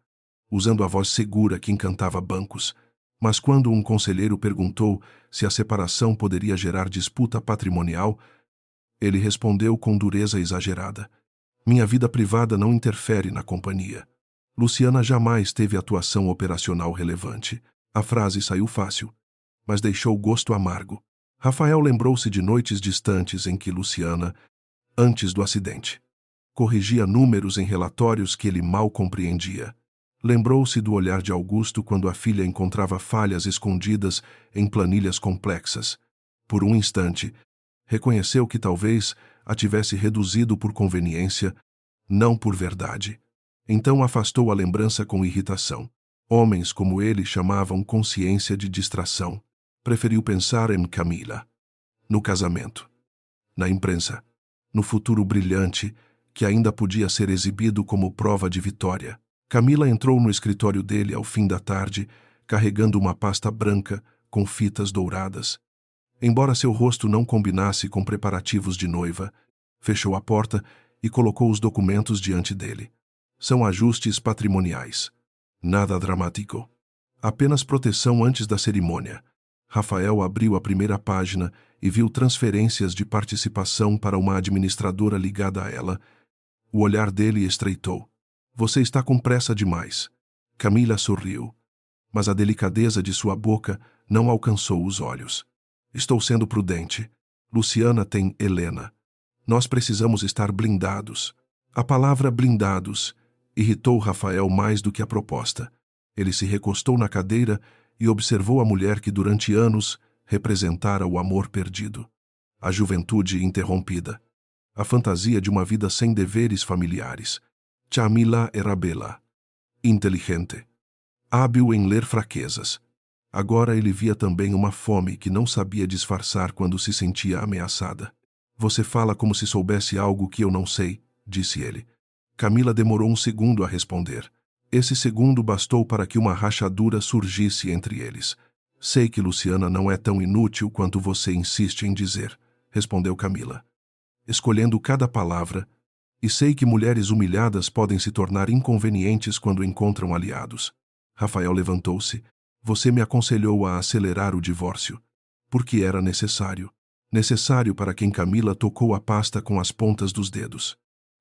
usando a voz segura que encantava bancos. Mas quando um conselheiro perguntou se a separação poderia gerar disputa patrimonial, ele respondeu com dureza exagerada: "Minha vida privada não interfere na companhia." Luciana jamais teve atuação operacional relevante. A frase saiu fácil, mas deixou gosto amargo. Rafael lembrou-se de noites distantes em que Luciana, antes do acidente, corrigia números em relatórios que ele mal compreendia. Lembrou-se do olhar de Augusto quando a filha encontrava falhas escondidas em planilhas complexas. Por um instante, reconheceu que talvez a tivesse reduzido por conveniência, não por verdade. Então afastou a lembrança com irritação. Homens como ele chamavam consciência de distração. Preferiu pensar em Camila, no casamento, na imprensa, no futuro brilhante que ainda podia ser exibido como prova de vitória. Camila entrou no escritório dele ao fim da tarde, carregando uma pasta branca com fitas douradas. Embora seu rosto não combinasse com preparativos de noiva, fechou a porta e colocou os documentos diante dele. São ajustes patrimoniais. Nada dramático. Apenas proteção antes da cerimônia. Rafael abriu a primeira página e viu transferências de participação para uma administradora ligada a ela. O olhar dele estreitou. Você está com pressa demais. Camila sorriu, mas a delicadeza de sua boca não alcançou os olhos. Estou sendo prudente. Luciana tem Helena. Nós precisamos estar blindados. A palavra blindados irritou Rafael mais do que a proposta. Ele se recostou na cadeira e observou a mulher que durante anos representara o amor perdido, a juventude interrompida, a fantasia de uma vida sem deveres familiares. Camila era bela, inteligente, hábil em ler fraquezas. Agora ele via também uma fome que não sabia disfarçar quando se sentia ameaçada. Você fala como se soubesse algo que eu não sei, disse ele. Camila demorou um segundo a responder. Esse segundo bastou para que uma rachadura surgisse entre eles. Sei que Luciana não é tão inútil quanto você insiste em dizer, respondeu Camila, escolhendo cada palavra, e sei que mulheres humilhadas podem se tornar inconvenientes quando encontram aliados. Rafael levantou-se. Você me aconselhou a acelerar o divórcio. Porque era necessário. Necessário para quem Camila tocou a pasta com as pontas dos dedos,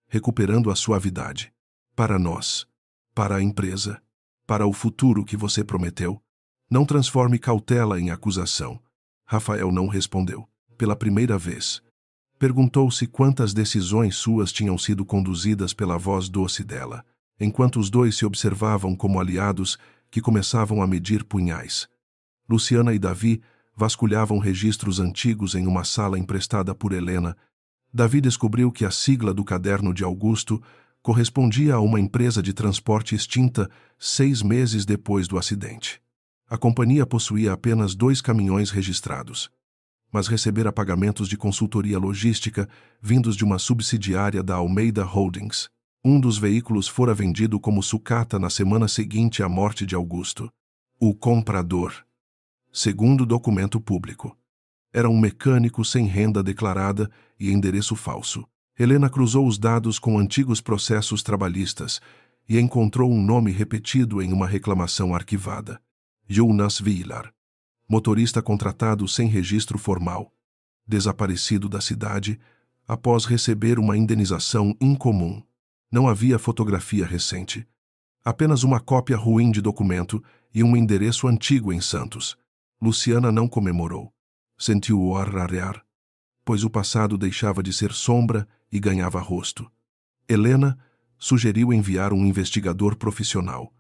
recuperando a suavidade. Para nós. Para a empresa. Para o futuro que você prometeu. Não transforme cautela em acusação. Rafael não respondeu. Pela primeira vez. Perguntou-se quantas decisões suas tinham sido conduzidas pela voz doce dela, enquanto os dois se observavam como aliados que começavam a medir punhais. Luciana e Davi vasculhavam registros antigos em uma sala emprestada por Helena. Davi descobriu que a sigla do caderno de Augusto correspondia a uma empresa de transporte extinta 6 meses depois do acidente. A companhia possuía apenas 2 caminhões registrados, mas recebera pagamentos de consultoria logística vindos de uma subsidiária da Almeida Holdings. Um dos veículos fora vendido como sucata na semana seguinte à morte de Augusto. O comprador, segundo documento público, era um mecânico sem renda declarada e endereço falso. Helena cruzou os dados com antigos processos trabalhistas e encontrou um nome repetido em uma reclamação arquivada. Jonas Villar, motorista contratado sem registro formal, desaparecido da cidade após receber uma indenização incomum. Não havia fotografia recente, apenas uma cópia ruim de documento e um endereço antigo em Santos. Luciana não comemorou. Sentiu o ar rarear, pois o passado deixava de ser sombra e ganhava rosto. Helena sugeriu enviar um investigador profissional,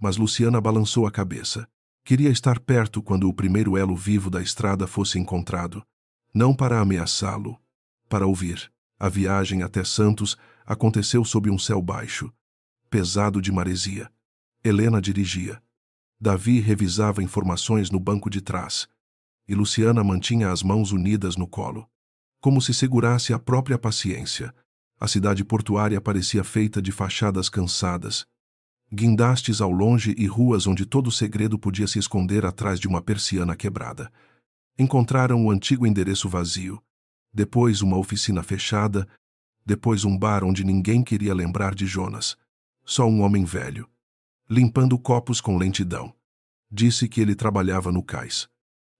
mas Luciana balançou a cabeça. Queria estar perto quando o primeiro elo vivo da estrada fosse encontrado, não para ameaçá-lo, para ouvir. A viagem até Santos aconteceu sob um céu baixo, pesado de maresia. Helena dirigia. Davi revisava informações no banco de trás, e Luciana mantinha as mãos unidas no colo, como se segurasse a própria paciência. A cidade portuária parecia feita de fachadas cansadas, guindastes ao longe e ruas onde todo segredo podia se esconder atrás de uma persiana quebrada. Encontraram o antigo endereço vazio, depois uma oficina fechada, depois um bar onde ninguém queria lembrar de Jonas. Só um homem velho, limpando copos com lentidão. Disse que ele trabalhava no cais,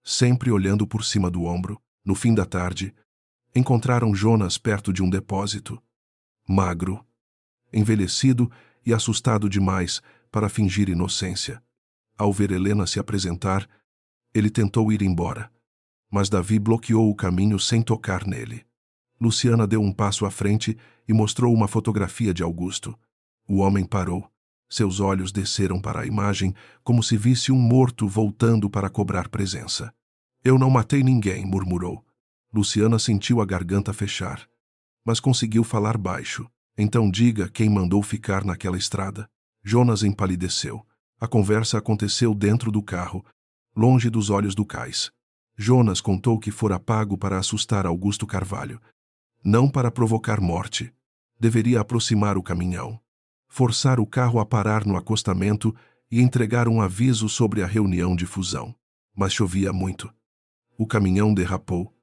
sempre olhando por cima do ombro. No fim da tarde, encontraram Jonas perto de um depósito, magro, envelhecido e assustado demais para fingir inocência. Ao ver Helena se apresentar, ele tentou ir embora, Mas Davi bloqueou o caminho sem tocar nele. Luciana deu um passo à frente e mostrou uma fotografia de Augusto. O homem parou. Seus olhos desceram para a imagem, como se visse um morto voltando para cobrar presença. Eu não matei ninguém, murmurou. Luciana sentiu a garganta fechar, mas conseguiu falar baixo. Então diga quem mandou ficar naquela estrada. Jonas empalideceu. A conversa aconteceu dentro do carro, longe dos olhos do cais. Jonas contou que fora pago para assustar Augusto Carvalho, não para provocar morte. Deveria aproximar o caminhão, forçar o carro a parar no acostamento e entregar um aviso sobre a reunião de fusão. Mas chovia muito. O caminhão derrapou.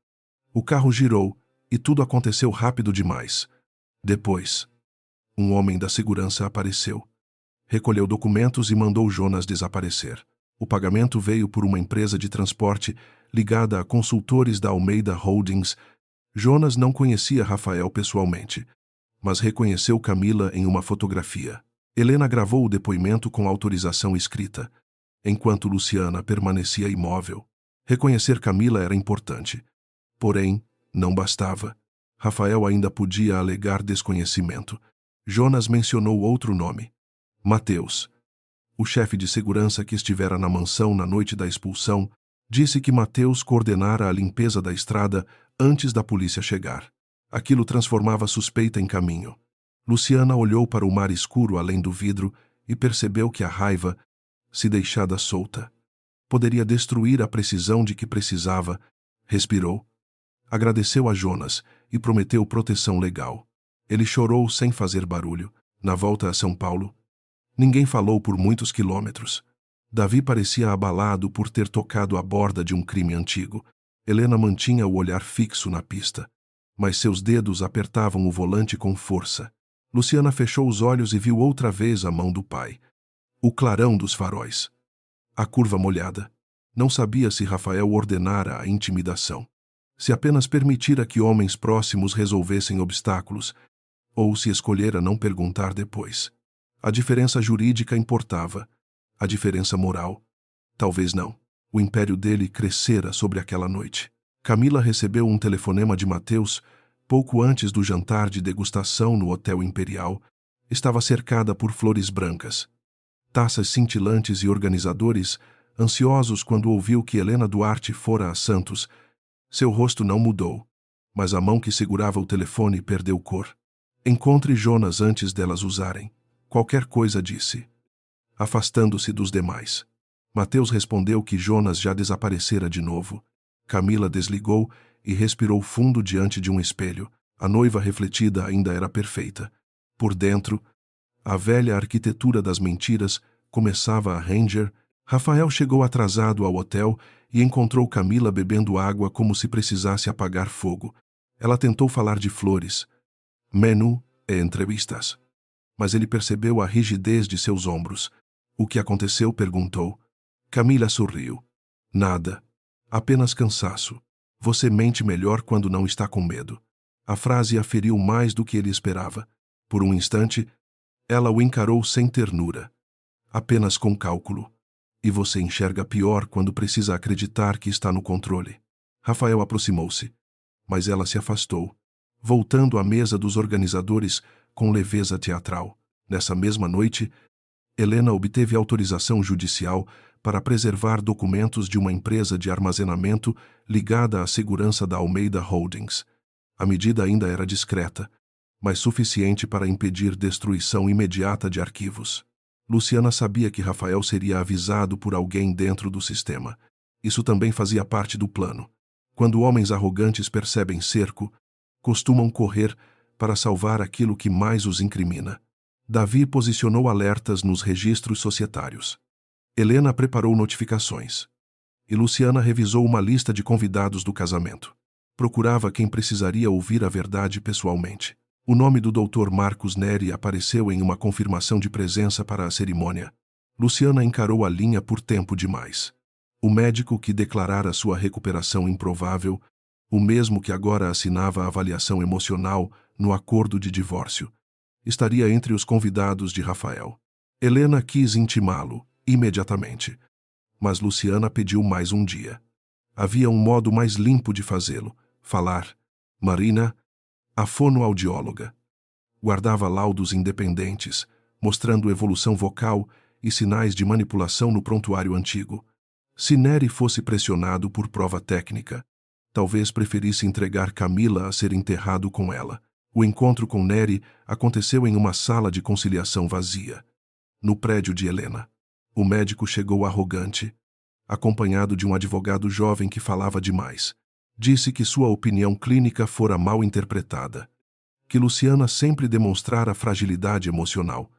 O carro girou e tudo aconteceu rápido demais. Depois, um homem da segurança apareceu. Recolheu documentos e mandou Jonas desaparecer. O pagamento veio por uma empresa de transporte ligada a consultores da Almeida Holdings. Jonas não conhecia Rafael pessoalmente, mas reconheceu Camila em uma fotografia. Helena gravou o depoimento com autorização escrita, enquanto Luciana permanecia imóvel. Reconhecer Camila era importante. Porém, não bastava. Rafael ainda podia alegar desconhecimento. Jonas mencionou outro nome: Mateus. O chefe de segurança que estivera na mansão na noite da expulsão disse que Mateus coordenara a limpeza da estrada antes da polícia chegar. Aquilo transformava a suspeita em caminho. Luciana olhou para o mar escuro além do vidro e percebeu que a raiva, se deixada solta, poderia destruir a precisão de que precisava. Respirou. Agradeceu a Jonas e prometeu proteção legal. Ele chorou sem fazer barulho. Na volta a São Paulo, ninguém falou por muitos quilômetros. Davi parecia abalado por ter tocado a borda de um crime antigo. Helena mantinha o olhar fixo na pista, mas seus dedos apertavam o volante com força. Luciana fechou os olhos e viu outra vez a mão do pai. O clarão dos faróis. A curva molhada. Não sabia se Rafael ordenara a intimidação, se apenas permitira que homens próximos resolvessem obstáculos, ou se escolhera não perguntar depois. A diferença jurídica importava. A diferença moral, talvez não. O império dele crescera sobre aquela noite. Camila recebeu um telefonema de Mateus pouco antes do jantar de degustação no Hotel Imperial. Estava cercada por flores brancas, taças cintilantes e organizadores ansiosos quando ouviu que Helena Duarte fora a Santos. Seu rosto não mudou, mas a mão que segurava o telefone perdeu cor. Encontre Jonas antes delas usarem. Qualquer coisa, disse, afastando-se dos demais. Mateus respondeu que Jonas já desaparecera de novo. Camila desligou e respirou fundo diante de um espelho. A noiva refletida ainda era perfeita. Por dentro, a velha arquitetura das mentiras começava a ranger. Rafael chegou atrasado ao hotel e encontrou Camila bebendo água como se precisasse apagar fogo. Ela tentou falar de flores, menu e entrevistas, mas ele percebeu a rigidez de seus ombros. O que aconteceu? Perguntou. Camila sorriu. Nada. Apenas cansaço. Você mente melhor quando não está com medo. A frase a feriu mais do que ele esperava. Por um instante, ela o encarou sem ternura, apenas com cálculo. E você enxerga pior quando precisa acreditar que está no controle. Rafael aproximou-se, mas ela se afastou, voltando à mesa dos organizadores com leveza teatral. Nessa mesma noite, Helena obteve autorização judicial para preservar documentos de uma empresa de armazenamento ligada à segurança da Almeida Holdings. A medida ainda era discreta, mas suficiente para impedir destruição imediata de arquivos. Luciana sabia que Rafael seria avisado por alguém dentro do sistema. Isso também fazia parte do plano. Quando homens arrogantes percebem cerco, costumam correr para salvar aquilo que mais os incrimina. Davi posicionou alertas nos registros societários. Helena preparou notificações. E Luciana revisou uma lista de convidados do casamento. Procurava quem precisaria ouvir a verdade pessoalmente. O nome do Dr. Marcos Neri apareceu em uma confirmação de presença para a cerimônia. Luciana encarou a linha por tempo demais. O médico que declarara sua recuperação improvável, o mesmo que agora assinava a avaliação emocional no acordo de divórcio, estaria entre os convidados de Rafael. Helena quis intimá-lo imediatamente, mas Luciana pediu mais um dia. Havia um modo mais limpo de fazê-lo: falar. Marina, a fonoaudióloga, guardava laudos independentes, mostrando evolução vocal e sinais de manipulação no prontuário antigo. Se Nery fosse pressionado por prova técnica, talvez preferisse entregar Camila a ser enterrado com ela. O encontro com Nery aconteceu em uma sala de conciliação vazia, no prédio de Helena. O médico chegou arrogante, acompanhado de um advogado jovem que falava demais. Disse que sua opinião clínica fora mal interpretada, que Luciana sempre demonstrara fragilidade emocional,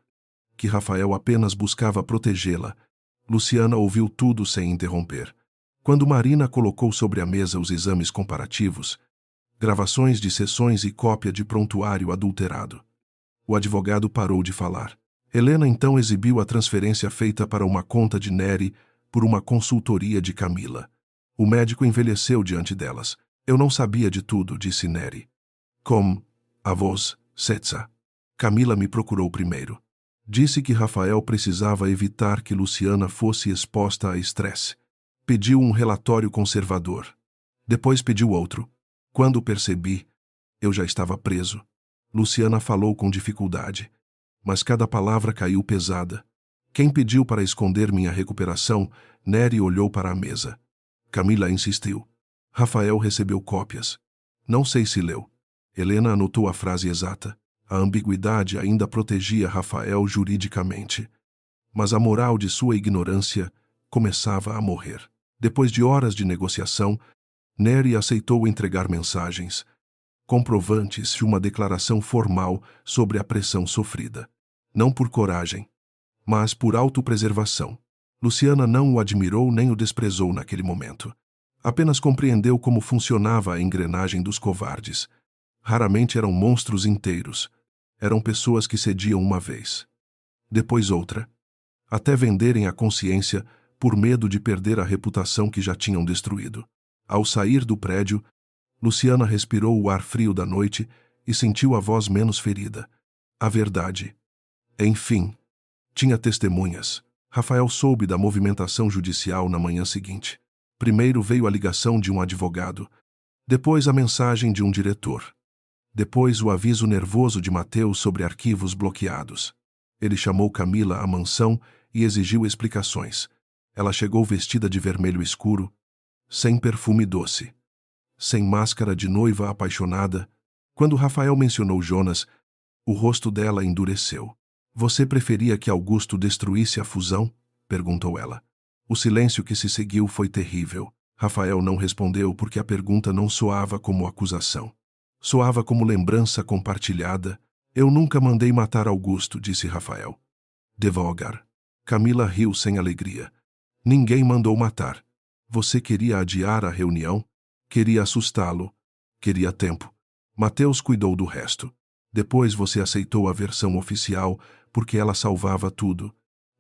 que Rafael apenas buscava protegê-la. Luciana ouviu tudo sem interromper. Quando Marina colocou sobre a mesa os exames comparativos, gravações de sessões e cópia de prontuário adulterado, o advogado parou de falar. Helena então exibiu a transferência feita para uma conta de Nery por uma consultoria de Camila. O médico envelheceu diante delas. Eu não sabia de tudo, disse Nery. Com a voz, Setsa. Camila me procurou primeiro. Disse que Rafael precisava evitar que Luciana fosse exposta a estresse. Pediu um relatório conservador. Depois pediu outro. Quando percebi, eu já estava preso. Luciana falou com dificuldade, mas cada palavra caiu pesada. Quem pediu para esconder minha recuperação? Nery olhou para a mesa. Camila insistiu. Rafael recebeu cópias. Não sei se leu. Helena anotou a frase exata. A ambiguidade ainda protegia Rafael juridicamente. Mas a moral de sua ignorância começava a morrer. Depois de horas de negociação, Nery aceitou entregar mensagens, comprovantes e uma declaração formal sobre a pressão sofrida. Não por coragem, mas por autopreservação. Luciana não o admirou nem o desprezou naquele momento. Apenas compreendeu como funcionava a engrenagem dos covardes. Raramente eram monstros inteiros. Eram pessoas que cediam uma vez, depois outra, até venderem a consciência por medo de perder a reputação que já tinham destruído. Ao sair do prédio, Luciana respirou o ar frio da noite e sentiu a voz menos ferida. A verdade. Enfim, tinha testemunhas. Rafael soube da movimentação judicial na manhã seguinte. Primeiro veio a ligação de um advogado, depois a mensagem de um diretor. Depois o aviso nervoso de Mateus sobre arquivos bloqueados. Ele chamou Camila à mansão e exigiu explicações. Ela chegou vestida de vermelho escuro, sem perfume doce, sem máscara de noiva apaixonada. Quando Rafael mencionou Jonas, o rosto dela endureceu. Você preferia que Augusto destruísse a fusão? Perguntou ela. O silêncio que se seguiu foi terrível. Rafael não respondeu porque a pergunta não soava como acusação. Soava como lembrança compartilhada. Eu nunca mandei matar Augusto, disse Rafael. Devagar. Camila riu sem alegria. Ninguém mandou matar. Você queria adiar a reunião? Queria assustá-lo. Queria tempo. Mateus cuidou do resto. Depois você aceitou a versão oficial porque ela salvava tudo.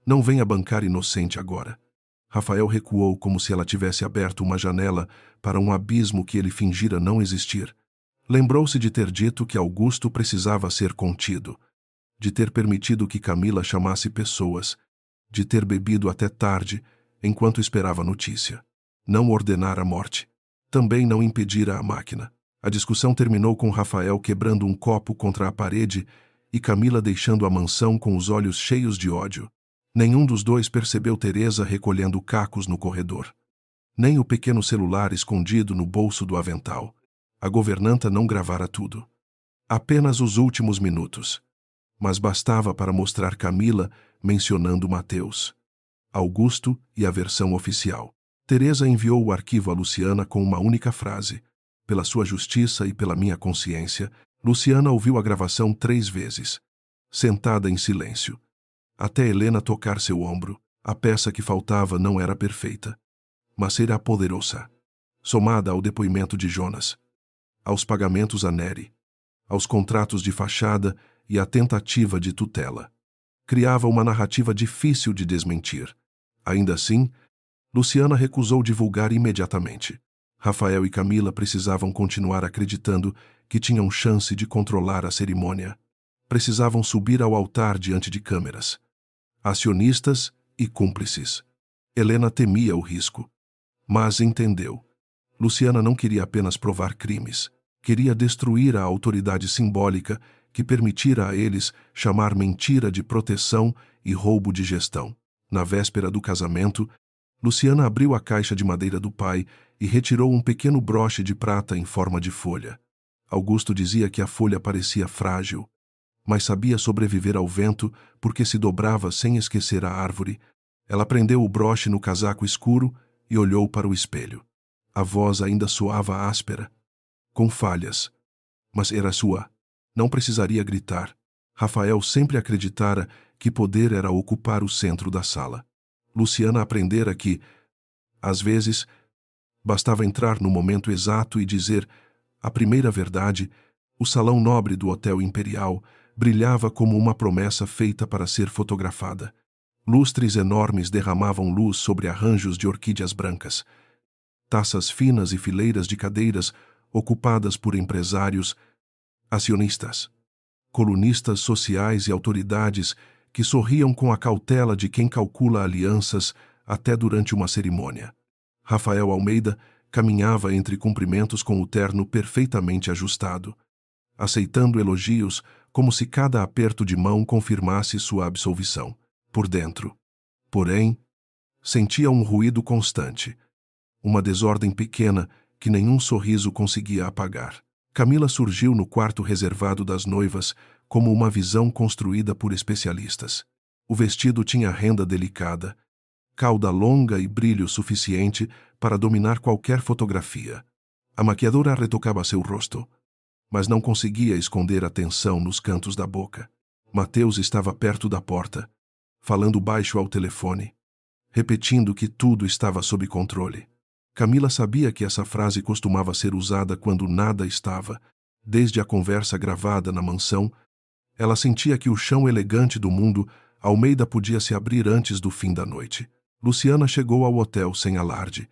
Não venha bancar inocente agora. Rafael recuou como se ela tivesse aberto uma janela para um abismo que ele fingira não existir. Lembrou-se de ter dito que Augusto precisava ser contido, de ter permitido que Camila chamasse pessoas, de ter bebido até tarde enquanto esperava a notícia. Não ordenar a morte. Também não impedira a máquina. A discussão terminou com Rafael quebrando um copo contra a parede e Camila deixando a mansão com os olhos cheios de ódio. Nenhum dos dois percebeu Teresa recolhendo cacos no corredor. Nem o pequeno celular escondido no bolso do avental. A governanta não gravara tudo. Apenas os últimos minutos. Mas bastava para mostrar Camila mencionando Mateus, Augusto e a versão oficial. Teresa enviou o arquivo a Luciana com uma única frase. Pela sua justiça e pela minha consciência, Luciana ouviu a gravação 3 vezes, sentada em silêncio, até Helena tocar seu ombro. A peça que faltava não era perfeita, mas era poderosa. Somada ao depoimento de Jonas, aos pagamentos a Nery, aos contratos de fachada e à tentativa de tutela, criava uma narrativa difícil de desmentir. Ainda assim, Luciana recusou divulgar imediatamente. Rafael e Camila precisavam continuar acreditando que tinham chance de controlar a cerimônia. Precisavam subir ao altar diante de câmeras, acionistas e cúmplices. Helena temia o risco, mas entendeu. Luciana não queria apenas provar crimes. Queria destruir a autoridade simbólica que permitira a eles chamar mentira de proteção e roubo de gestão. Na véspera do casamento, Luciana abriu a caixa de madeira do pai e retirou um pequeno broche de prata em forma de folha. Augusto dizia que a folha parecia frágil, mas sabia sobreviver ao vento porque se dobrava sem esquecer a árvore. Ela prendeu o broche no casaco escuro e olhou para o espelho. A voz ainda soava áspera, com falhas, mas era sua. Não precisaria gritar. Rafael sempre acreditara que poder era ocupar o centro da sala. Luciana aprendera que, às vezes, bastava entrar no momento exato e dizer a primeira verdade. O salão nobre do Hotel Imperial brilhava como uma promessa feita para ser fotografada. Lustres enormes derramavam luz sobre arranjos de orquídeas brancas. Taças finas e fileiras de cadeiras ocupadas por empresários, acionistas, colunistas sociais e autoridades que sorriam com a cautela de quem calcula alianças até durante uma cerimônia. Rafael Almeida caminhava entre cumprimentos com o terno perfeitamente ajustado, aceitando elogios como se cada aperto de mão confirmasse sua absolvição. Por dentro, porém, sentia um ruído constante, uma desordem pequena que nenhum sorriso conseguia apagar. Camila surgiu no quarto reservado das noivas como uma visão construída por especialistas. O vestido tinha renda delicada, cauda longa e brilho suficiente para dominar qualquer fotografia. A maquiadora retocava seu rosto, mas não conseguia esconder a tensão nos cantos da boca. Mateus estava perto da porta, falando baixo ao telefone, repetindo que tudo estava sob controle. Camila sabia que essa frase costumava ser usada quando nada estava. Desde a conversa gravada na mansão, ela sentia que o chão elegante do mundo Almeida podia se abrir antes do fim da noite. Luciana chegou ao hotel sem alarde,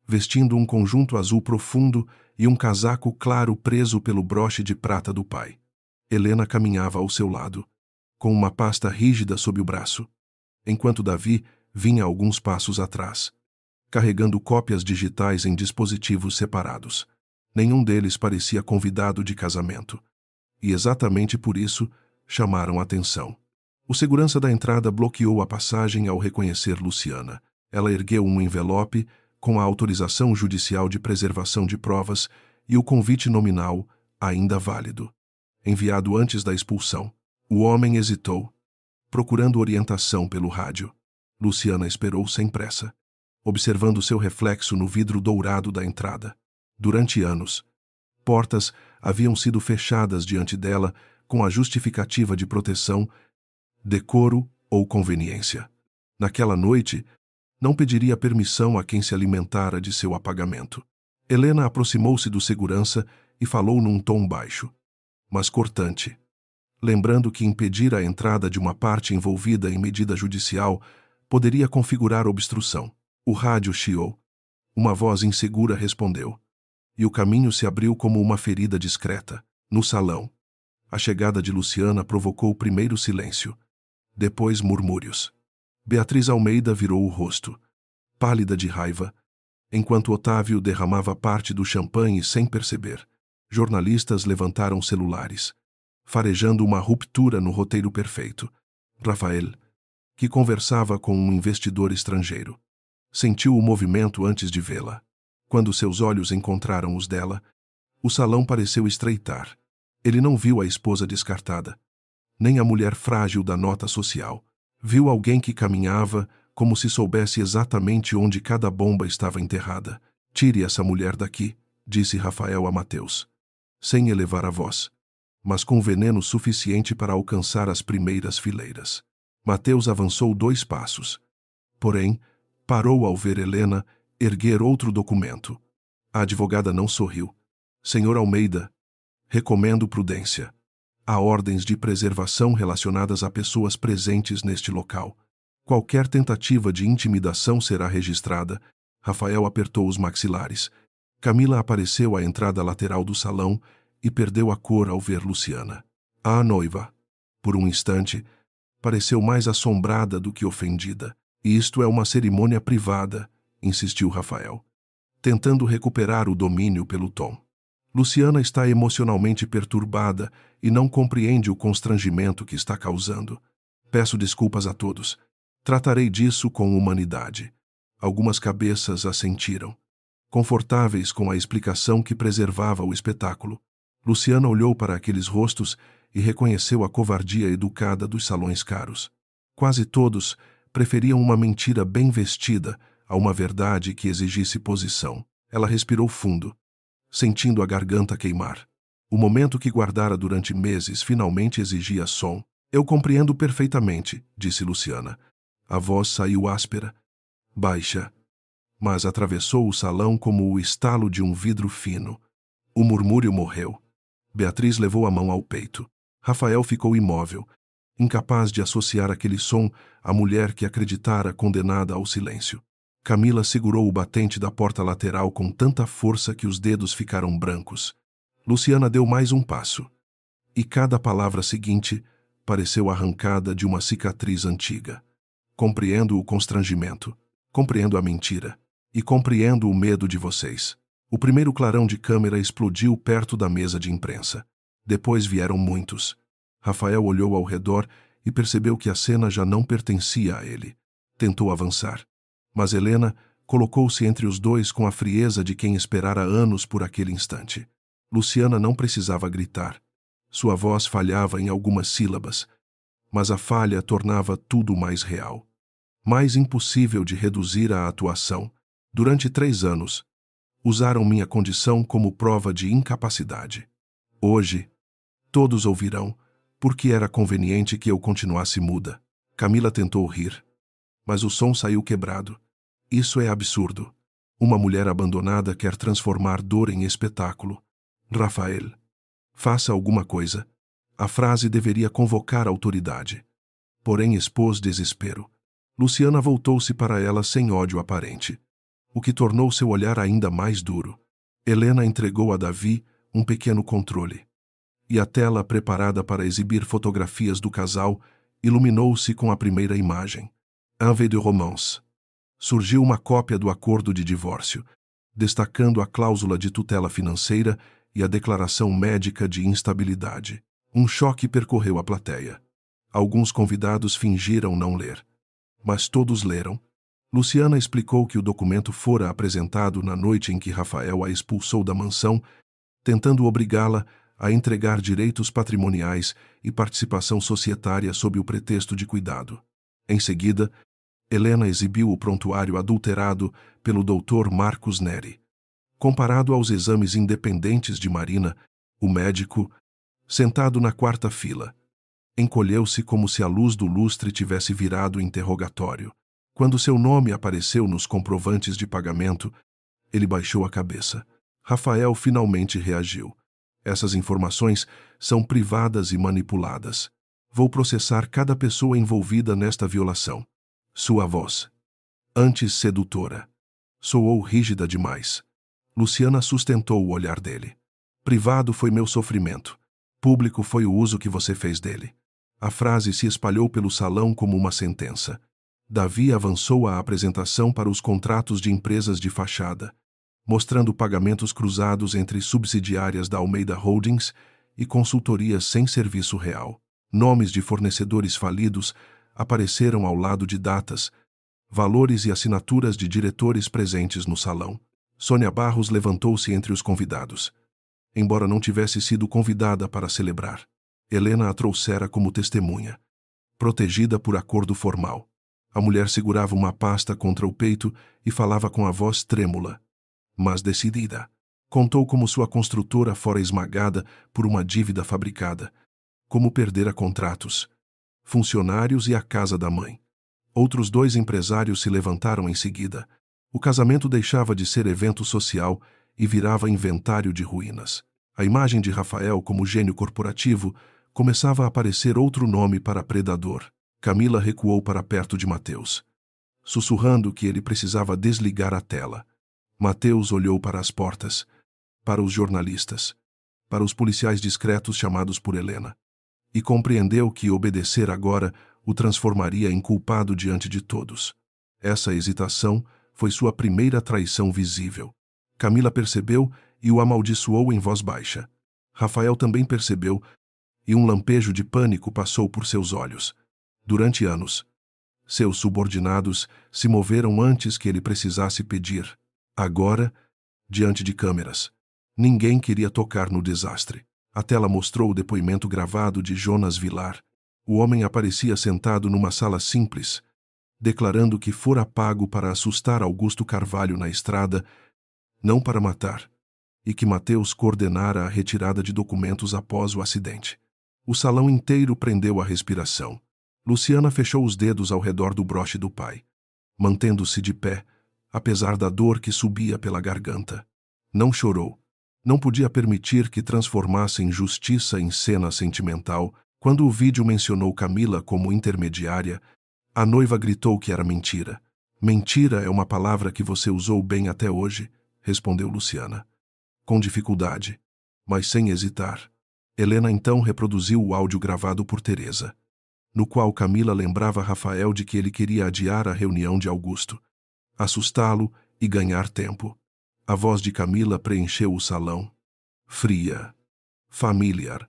vestindo um conjunto azul profundo e um casaco claro preso pelo broche de prata do pai. Helena caminhava ao seu lado, com uma pasta rígida sob o braço, enquanto Davi vinha alguns passos atrás, carregando cópias digitais em dispositivos separados. Nenhum deles parecia convidado de casamento, e exatamente por isso chamaram atenção. O segurança da entrada bloqueou a passagem ao reconhecer Luciana. Ela ergueu um envelope com a autorização judicial de preservação de provas e o convite nominal, ainda válido, enviado antes da expulsão. O homem hesitou, procurando orientação pelo rádio. Luciana esperou sem pressa, observando seu reflexo no vidro dourado da entrada. Durante anos, portas haviam sido fechadas diante dela com a justificativa de proteção, decoro ou conveniência. Naquela noite, não pediria permissão a quem se alimentara de seu apagamento. Helena aproximou-se do segurança e falou num tom baixo, mas cortante, lembrando que impedir a entrada de uma parte envolvida em medida judicial poderia configurar obstrução. O rádio chiou. Uma voz insegura respondeu, e o caminho se abriu como uma ferida discreta. No salão, a chegada de Luciana provocou primeiro silêncio, depois murmúrios. Beatriz Almeida virou o rosto, pálida de raiva, enquanto Otávio derramava parte do champanhe sem perceber. Jornalistas levantaram celulares, farejando uma ruptura no roteiro perfeito. Rafael, que conversava com um investidor estrangeiro, sentiu o movimento antes de vê-la. Quando seus olhos encontraram os dela, o salão pareceu estreitar. Ele não viu a esposa descartada, nem a mulher frágil da nota social. Viu alguém que caminhava como se soubesse exatamente onde cada bomba estava enterrada. Tire essa mulher daqui, disse Rafael a Mateus, sem elevar a voz, mas com veneno suficiente para alcançar as primeiras fileiras. Mateus avançou 2 passos. Porém, parou ao ver Helena erguer outro documento. A advogada não sorriu. Senhor Almeida, recomendo prudência. Há ordens de preservação relacionadas a pessoas presentes neste local. Qualquer tentativa de intimidação será registrada. Rafael apertou os maxilares. Camila apareceu à entrada lateral do salão e perdeu a cor ao ver Luciana. A noiva, por um instante, pareceu mais assombrada do que ofendida. Isto é uma cerimônia privada, insistiu Rafael. tentando recuperar o domínio pelo tom. Luciana está emocionalmente perturbada e não compreende o constrangimento que está causando. Peço desculpas a todos. Tratarei disso com humanidade. Algumas cabeças assentiram, confortáveis com a explicação que preservava o espetáculo. Luciana olhou para aqueles rostos e reconheceu a covardia educada dos salões caros. Quase todos preferiam uma mentira bem vestida a uma verdade que exigisse posição. Ela respirou fundo, sentindo a garganta queimar. O momento que guardara durante meses finalmente exigia som. Eu compreendo perfeitamente, disse Luciana. A voz saiu áspera, baixa, mas atravessou o salão como o estalo de um vidro fino. O murmúrio morreu. Beatriz levou a mão ao peito. Rafael ficou imóvel, incapaz de associar aquele som à mulher que acreditara condenada ao silêncio. Camila segurou o batente da porta lateral com tanta força que os dedos ficaram brancos. Luciana deu mais um passo. E cada palavra seguinte pareceu arrancada de uma cicatriz antiga. Compreendo o constrangimento, compreendo a mentira, e compreendo o medo de vocês. O primeiro clarão de câmera explodiu perto da mesa de imprensa. Depois vieram muitos. Rafael olhou ao redor e percebeu que a cena já não pertencia a ele. Tentou avançar. Mas Helena colocou-se entre os dois com a frieza de quem esperara anos por aquele instante. Luciana não precisava gritar. Sua voz falhava em algumas sílabas, mas a falha tornava tudo mais real. Mais impossível de reduzir a atuação. Durante 3 anos, usaram minha condição como prova de incapacidade. Hoje, todos ouvirão, porque era conveniente que eu continuasse muda. Camila tentou rir, mas o som saiu quebrado. Isso é absurdo. Uma mulher abandonada quer transformar dor em espetáculo. Rafael, faça alguma coisa. A frase deveria convocar autoridade. Porém expôs desespero. Luciana voltou-se para ela sem ódio aparente, o que tornou seu olhar ainda mais duro. Helena entregou a Davi um pequeno controle. E a tela preparada para exibir fotografias do casal iluminou-se com a primeira imagem. Un vœu de romance. Surgiu uma cópia do acordo de divórcio, destacando a cláusula de tutela financeira e a declaração médica de instabilidade. Um choque percorreu a plateia. Alguns convidados fingiram não ler, mas todos leram. Luciana explicou que o documento fora apresentado na noite em que Rafael a expulsou da mansão, tentando obrigá-la a entregar direitos patrimoniais e participação societária sob o pretexto de cuidado. Em seguida, Helena exibiu o prontuário adulterado pelo Dr. Marcos Neri. Comparado aos exames independentes de Marina, o médico, sentado na 4ª fila, encolheu-se como se a luz do lustre tivesse virado interrogatório. Quando seu nome apareceu nos comprovantes de pagamento, ele baixou a cabeça. Rafael finalmente reagiu. Essas informações são privadas e manipuladas. Vou processar cada pessoa envolvida nesta violação. Sua voz, antes sedutora, soou rígida demais. Luciana sustentou o olhar dele. Privado foi meu sofrimento. Público foi o uso que você fez dele. A frase se espalhou pelo salão como uma sentença. Davi avançou a apresentação para os contratos de empresas de fachada, mostrando pagamentos cruzados entre subsidiárias da Almeida Holdings e consultorias sem serviço real. Nomes de fornecedores falidos apareceram ao lado de datas, valores e assinaturas de diretores presentes no salão. Sônia Barros levantou-se entre os convidados. Embora não tivesse sido convidada para celebrar, Helena a trouxera como testemunha, protegida por acordo formal. A mulher segurava uma pasta contra o peito e falava com a voz trêmula, mas decidida. Contou como sua construtora fora esmagada por uma dívida fabricada, como perdera contratos, funcionários e a casa da mãe. Outros 2 empresários se levantaram em seguida. O casamento deixava de ser evento social e virava inventário de ruínas. A imagem de Rafael como gênio corporativo começava a aparecer outro nome para predador. Camila recuou para perto de Mateus, sussurrando que ele precisava desligar a tela. Mateus olhou para as portas, para os jornalistas, para os policiais discretos chamados por Helena, e compreendeu que obedecer agora o transformaria em culpado diante de todos. Essa hesitação foi sua primeira traição visível. Camila percebeu e o amaldiçoou em voz baixa. Rafael também percebeu, e um lampejo de pânico passou por seus olhos. Durante anos, seus subordinados se moveram antes que ele precisasse pedir. Agora, diante de câmeras, ninguém queria tocar no desastre. A tela mostrou o depoimento gravado de Jonas Vilar. O homem aparecia sentado numa sala simples, declarando que fora pago para assustar Augusto Carvalho na estrada, não para matar, e que Mateus coordenara a retirada de documentos após o acidente. O salão inteiro prendeu a respiração. Luciana fechou os dedos ao redor do broche do pai, mantendo-se de pé, apesar da dor que subia pela garganta. Não chorou. Não podia permitir que transformassem justiça em cena sentimental. Quando o vídeo mencionou Camila como intermediária, a noiva gritou que era mentira. Mentira é uma palavra que você usou bem até hoje, respondeu Luciana. Com dificuldade, mas sem hesitar. Helena então reproduziu o áudio gravado por Teresa, no qual Camila lembrava Rafael de que ele queria adiar a reunião de Augusto, assustá-lo e ganhar tempo. A voz de Camila preencheu o salão. Fria, familiar,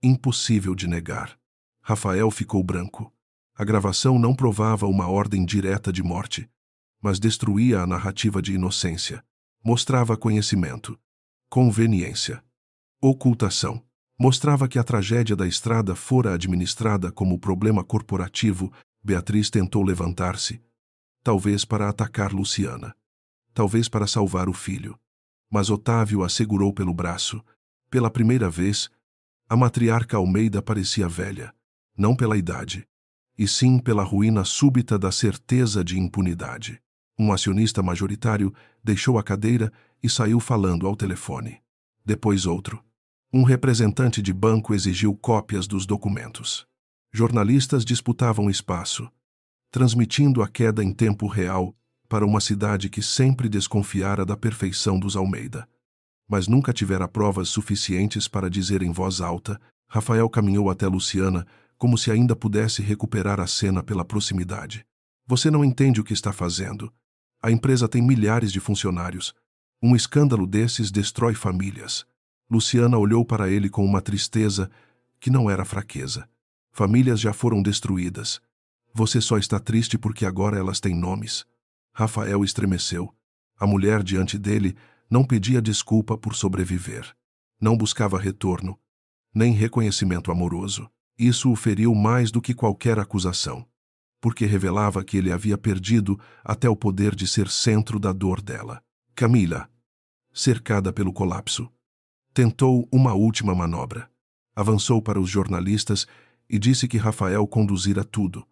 impossível de negar. Rafael ficou branco. A gravação não provava uma ordem direta de morte, mas destruía a narrativa de inocência. Mostrava conhecimento, conveniência, ocultação. Mostrava que a tragédia da estrada fora administrada como problema corporativo. Beatriz tentou levantar-se, talvez para atacar Luciana, talvez para salvar o filho. Mas Otávio a segurou pelo braço. Pela primeira vez, a matriarca Almeida parecia velha, não pela idade, e sim pela ruína súbita da certeza de impunidade. Um acionista majoritário deixou a cadeira e saiu falando ao telefone. Depois outro. Um representante de banco exigiu cópias dos documentos. Jornalistas disputavam espaço, transmitindo a queda em tempo real para uma cidade que sempre desconfiara da perfeição dos Almeida. Mas nunca tivera provas suficientes para dizer em voz alta. Rafael caminhou até Luciana, como se ainda pudesse recuperar a cena pela proximidade. Você não entende o que está fazendo. A empresa tem milhares de funcionários. Um escândalo desses destrói famílias. Luciana olhou para ele com uma tristeza que não era fraqueza. Famílias já foram destruídas. Você só está triste porque agora elas têm nomes. Rafael estremeceu. A mulher diante dele não pedia desculpa por sobreviver. Não buscava retorno, nem reconhecimento amoroso. Isso o feriu mais do que qualquer acusação, porque revelava que ele havia perdido até o poder de ser centro da dor dela. Camila, cercada pelo colapso, tentou uma última manobra. Avançou para os jornalistas e disse que Rafael conduzira tudo,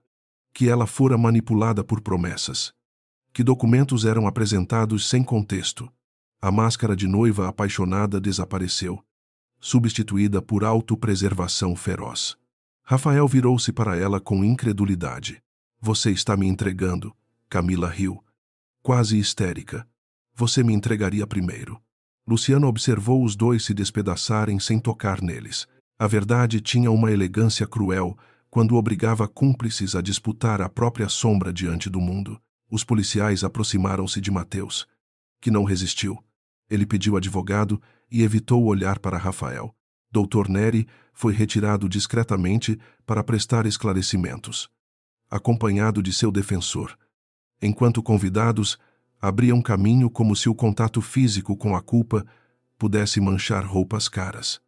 que ela fora manipulada por promessas, que documentos eram apresentados sem contexto. A máscara de noiva apaixonada desapareceu, substituída por autopreservação feroz. Rafael virou-se para ela com incredulidade. Você está me entregando, Camila riu, quase histérica. Você me entregaria primeiro. Luciana observou os dois se despedaçarem sem tocar neles. A verdade tinha uma elegância cruel quando obrigava cúmplices a disputar a própria sombra diante do mundo. Os policiais aproximaram-se de Mateus, que não resistiu. Ele pediu advogado e evitou olhar para Rafael. Dr. Neri foi retirado discretamente para prestar esclarecimentos, acompanhado de seu defensor, enquanto convidados abriam caminho como se o contato físico com a culpa pudesse manchar roupas caras.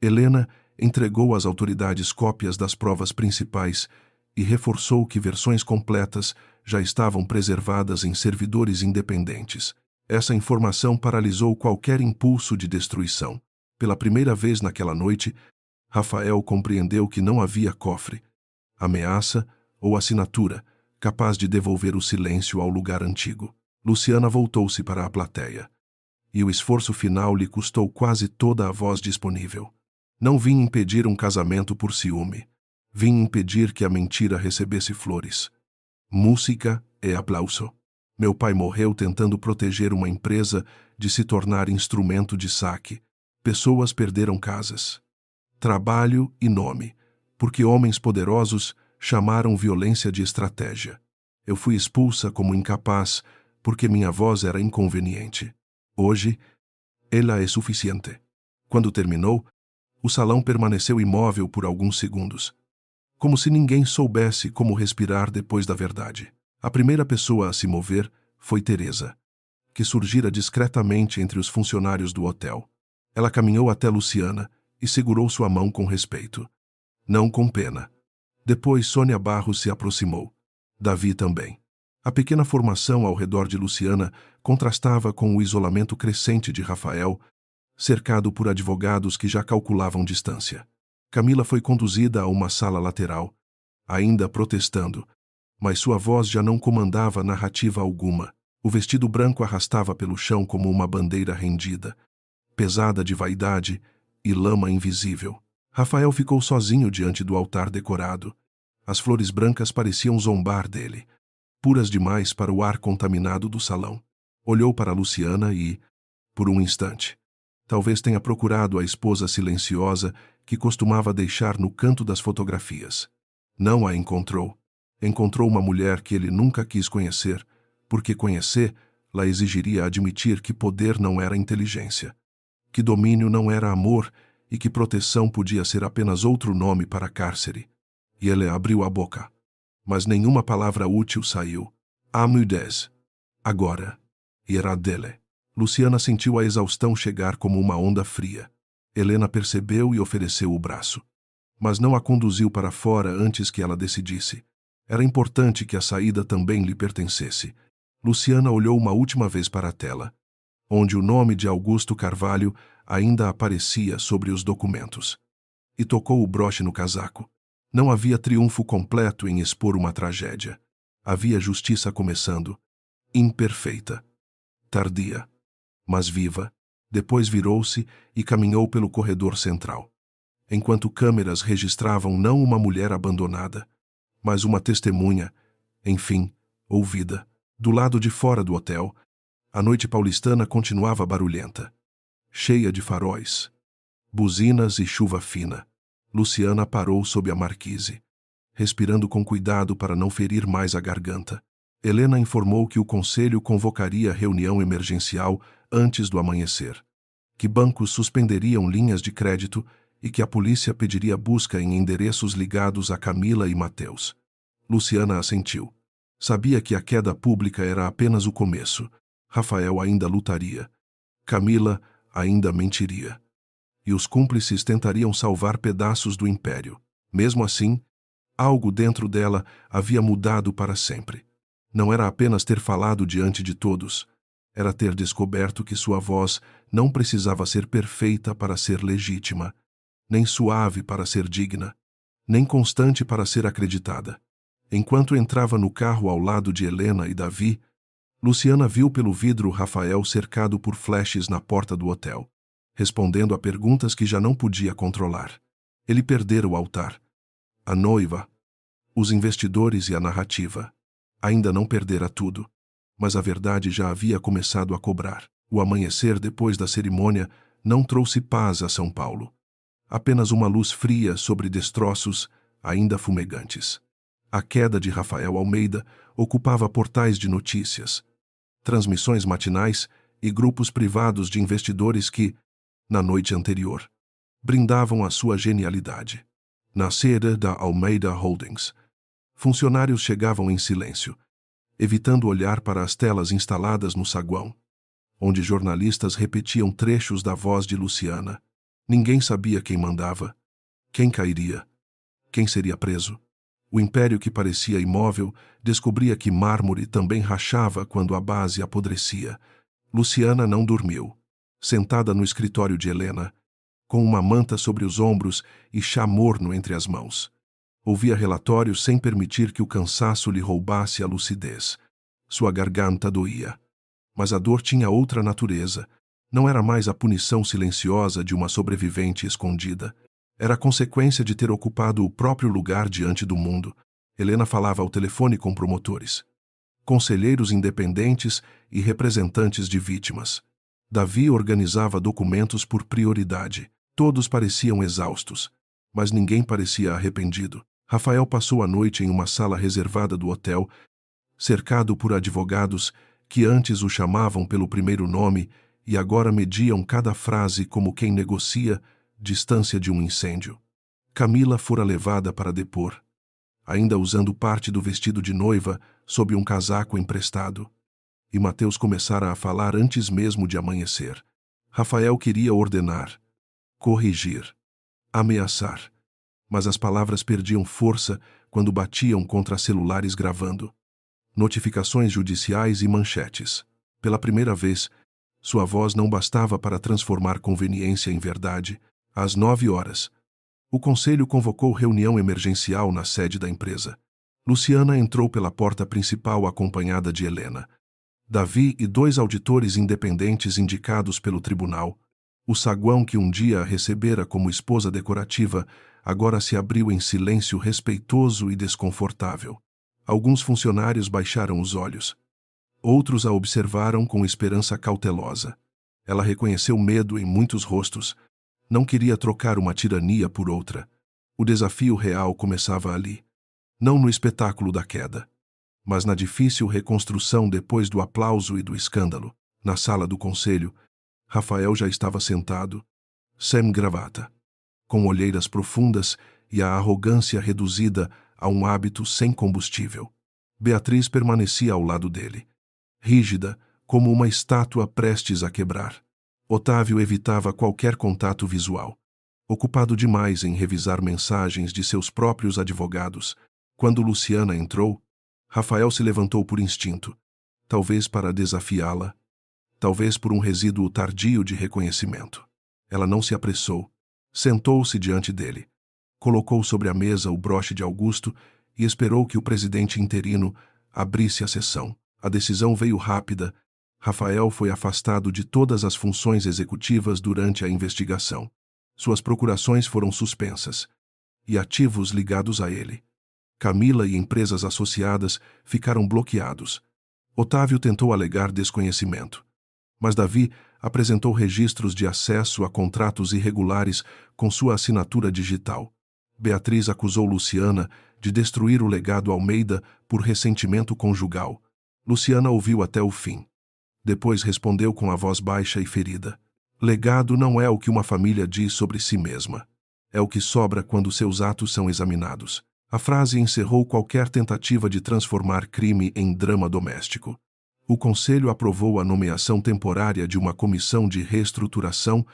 Helena entregou às autoridades cópias das provas principais e reforçou que versões completas já estavam preservadas em servidores independentes. Essa informação paralisou qualquer impulso de destruição. Pela primeira vez naquela noite, Rafael compreendeu que não havia cofre, ameaça ou assinatura capaz de devolver o silêncio ao lugar antigo. Luciana voltou-se para a plateia, e o esforço final lhe custou quase toda a voz disponível. Não vim impedir um casamento por ciúme. Vim impedir que a mentira recebesse flores. Música e aplauso. Meu pai morreu tentando proteger uma empresa de se tornar instrumento de saque. Pessoas perderam casas, trabalho e nome, porque homens poderosos chamaram violência de estratégia. Eu fui expulsa como incapaz porque minha voz era inconveniente. Hoje, ela é suficiente. Quando terminou, o salão permaneceu imóvel por alguns segundos, como se ninguém soubesse como respirar depois da verdade. A primeira pessoa a se mover foi Teresa, que surgira discretamente entre os funcionários do hotel. Ela caminhou até Luciana e segurou sua mão com respeito, não com pena. Depois Sônia Barros se aproximou. Davi também. A pequena formação ao redor de Luciana contrastava com o isolamento crescente de Rafael, cercado por advogados que já calculavam distância. Camila foi conduzida a uma sala lateral, ainda protestando, mas sua voz já não comandava narrativa alguma. O vestido branco arrastava pelo chão como uma bandeira rendida, pesada de vaidade e lama invisível. Rafael ficou sozinho diante do altar decorado. As flores brancas pareciam zombar dele, puras demais para o ar contaminado do salão. Olhou para Luciana e, por um instante, talvez tenha procurado a esposa silenciosa que costumava deixar no canto das fotografias. Não a encontrou. Encontrou uma mulher que ele nunca quis conhecer, porque conhecer-la exigiria admitir que poder não era inteligência, que domínio não era amor e que proteção podia ser apenas outro nome para cárcere. E ele abriu a boca, mas nenhuma palavra útil saiu. A mudez. Agora. Era dele. Luciana sentiu a exaustão chegar como uma onda fria. Helena percebeu e ofereceu o braço, mas não a conduziu para fora antes que ela decidisse. Era importante que a saída também lhe pertencesse. Luciana olhou uma última vez para a tela, onde o nome de Augusto Carvalho ainda aparecia sobre os documentos, e tocou o broche no casaco. Não havia triunfo completo em expor uma tragédia. Havia justiça começando, imperfeita, tardia, mas viva. Depois virou-se e caminhou pelo corredor central, enquanto câmeras registravam não uma mulher abandonada, mas uma testemunha, enfim, ouvida. Do lado de fora do hotel, a noite paulistana continuava barulhenta, cheia de faróis, buzinas e chuva fina. Luciana parou sob a marquise, respirando com cuidado para não ferir mais a garganta. Helena informou que o conselho convocaria reunião emergencial antes do amanhecer, que bancos suspenderiam linhas de crédito e que a polícia pediria busca em endereços ligados a Camila e Mateus. Luciana assentiu. Sabia que a queda pública era apenas o começo. Rafael ainda lutaria. Camila ainda mentiria. E os cúmplices tentariam salvar pedaços do império. Mesmo assim, algo dentro dela havia mudado para sempre. Não era apenas ter falado diante de todos, era ter descoberto que sua voz não precisava ser perfeita para ser legítima, nem suave para ser digna, nem constante para ser acreditada. Enquanto entrava no carro ao lado de Helena e Davi, Luciana viu pelo vidro Rafael cercado por flashes na porta do hotel, respondendo a perguntas que já não podia controlar. Ele perdera o altar, a noiva, os investidores e a narrativa. Ainda não perdera tudo, mas a verdade já havia começado a cobrar. O amanhecer depois da cerimônia não trouxe paz a São Paulo. Apenas uma luz fria sobre destroços ainda fumegantes. A queda de Rafael Almeida ocupava portais de notícias, transmissões matinais e grupos privados de investidores que, na noite anterior, brindavam a sua genialidade. Na sede da Almeida Holdings, funcionários chegavam em silêncio, evitando olhar para as telas instaladas no saguão, onde jornalistas repetiam trechos da voz de Luciana. Ninguém sabia quem mandava, quem cairia, quem seria preso. O império que parecia imóvel descobria que mármore também rachava quando a base apodrecia. Luciana não dormiu, sentada no escritório de Helena, com uma manta sobre os ombros e chá morno entre as mãos. Ouvia relatórios sem permitir que o cansaço lhe roubasse a lucidez. Sua garganta doía. Mas a dor tinha outra natureza. Não era mais a punição silenciosa de uma sobrevivente escondida. Era a consequência de ter ocupado o próprio lugar diante do mundo. Helena falava ao telefone com promotores, conselheiros independentes e representantes de vítimas. Davi organizava documentos por prioridade. Todos pareciam exaustos, mas ninguém parecia arrependido. Rafael passou a noite em uma sala reservada do hotel, cercado por advogados que antes o chamavam pelo primeiro nome e agora mediam cada frase como quem negocia distância de um incêndio. Camila fora levada para depor, ainda usando parte do vestido de noiva sob um casaco emprestado. E Mateus começara a falar antes mesmo de amanhecer. Rafael queria ordenar, corrigir, ameaçar, mas as palavras perdiam força quando batiam contra celulares gravando. Notificações judiciais e manchetes. Pela primeira vez, sua voz não bastava para transformar conveniência em verdade. Às 9 horas, o conselho convocou reunião emergencial na sede da empresa. Luciana entrou pela porta principal acompanhada de Helena, Davi e 2 auditores independentes indicados pelo tribunal. O saguão que um dia a recebera como esposa decorativa agora se abriu em silêncio respeitoso e desconfortável. Alguns funcionários baixaram os olhos. Outros a observaram com esperança cautelosa. Ela reconheceu medo em muitos rostos. Não queria trocar uma tirania por outra. O desafio real começava ali. Não no espetáculo da queda, mas na difícil reconstrução depois do aplauso e do escândalo. Na sala do conselho, Rafael já estava sentado, sem gravata, com olheiras profundas e a arrogância reduzida a um hábito sem combustível. Beatriz permanecia ao lado dele, rígida, como uma estátua prestes a quebrar. Otávio evitava qualquer contato visual, ocupado demais em revisar mensagens de seus próprios advogados. Quando Luciana entrou, Rafael se levantou por instinto, talvez para desafiá-la, talvez por um resíduo tardio de reconhecimento. Ela não se apressou. Sentou-se diante dele, colocou sobre a mesa o broche de Augusto e esperou que o presidente interino abrisse a sessão. A decisão veio rápida. Rafael foi afastado de todas as funções executivas durante a investigação. Suas procurações foram suspensas, e ativos ligados a ele, Camila e empresas associadas, ficaram bloqueados. Otávio tentou alegar desconhecimento, mas Davi apresentou registros de acesso a contratos irregulares com sua assinatura digital. Beatriz acusou Luciana de destruir o legado Almeida por ressentimento conjugal. Luciana ouviu até o fim. Depois respondeu com a voz baixa e ferida. Legado não é o que uma família diz sobre si mesma. É o que sobra quando seus atos são examinados. A frase encerrou qualquer tentativa de transformar crime em drama doméstico. O Conselho aprovou a nomeação temporária de uma comissão de reestruturação,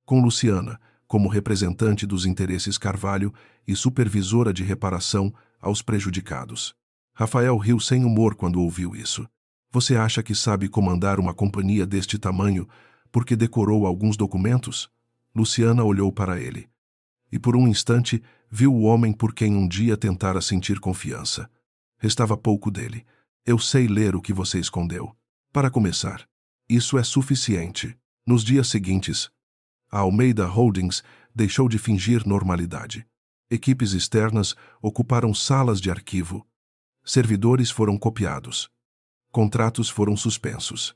com Luciana como representante dos interesses Carvalho e supervisora de reparação aos prejudicados. Rafael riu sem humor quando ouviu isso. Você acha que sabe comandar uma companhia deste tamanho porque decorou alguns documentos? Luciana olhou para ele. E por um instante viu o homem por quem um dia tentara sentir confiança. Restava pouco dele. Eu sei ler o que você escondeu. Para começar, isso é suficiente. Nos dias seguintes, a Almeida Holdings deixou de fingir normalidade. Equipes externas ocuparam salas de arquivo. Servidores foram copiados. Contratos foram suspensos.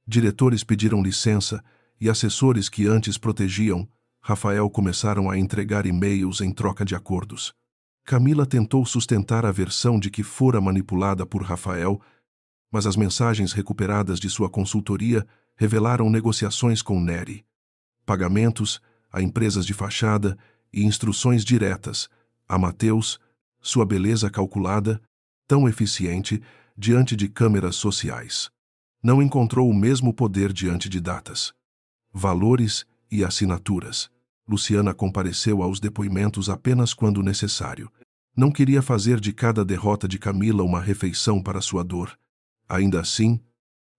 Diretores pediram licença e assessores que antes protegiam Rafael começaram a entregar e-mails em troca de acordos. Camila tentou sustentar a versão de que fora manipulada por Rafael, mas as mensagens recuperadas de sua consultoria revelaram negociações com Neri, pagamentos a empresas de fachada e instruções diretas a Mateus, sua beleza calculada, tão eficiente diante de câmeras sociais. Não encontrou o mesmo poder diante de datas, valores e assinaturas. Luciana compareceu aos depoimentos apenas quando necessário. Não queria fazer de cada derrota de Camila uma refeição para sua dor. Ainda assim,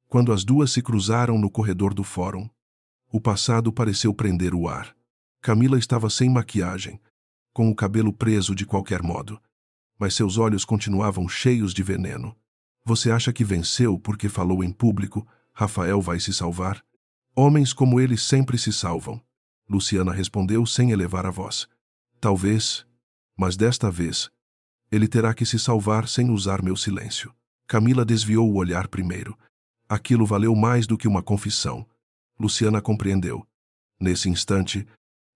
quando as duas se cruzaram no corredor do fórum, o passado pareceu prender o ar. Camila estava sem maquiagem, com o cabelo preso de qualquer modo, mas seus olhos continuavam cheios de veneno. Você acha que venceu porque falou em público? Rafael vai se salvar? Homens como ele sempre se salvam. Luciana respondeu sem elevar a voz. Talvez, mas desta vez, ele terá que se salvar sem usar meu silêncio. Camila desviou o olhar primeiro. Aquilo valeu mais do que uma confissão. Luciana compreendeu, nesse instante,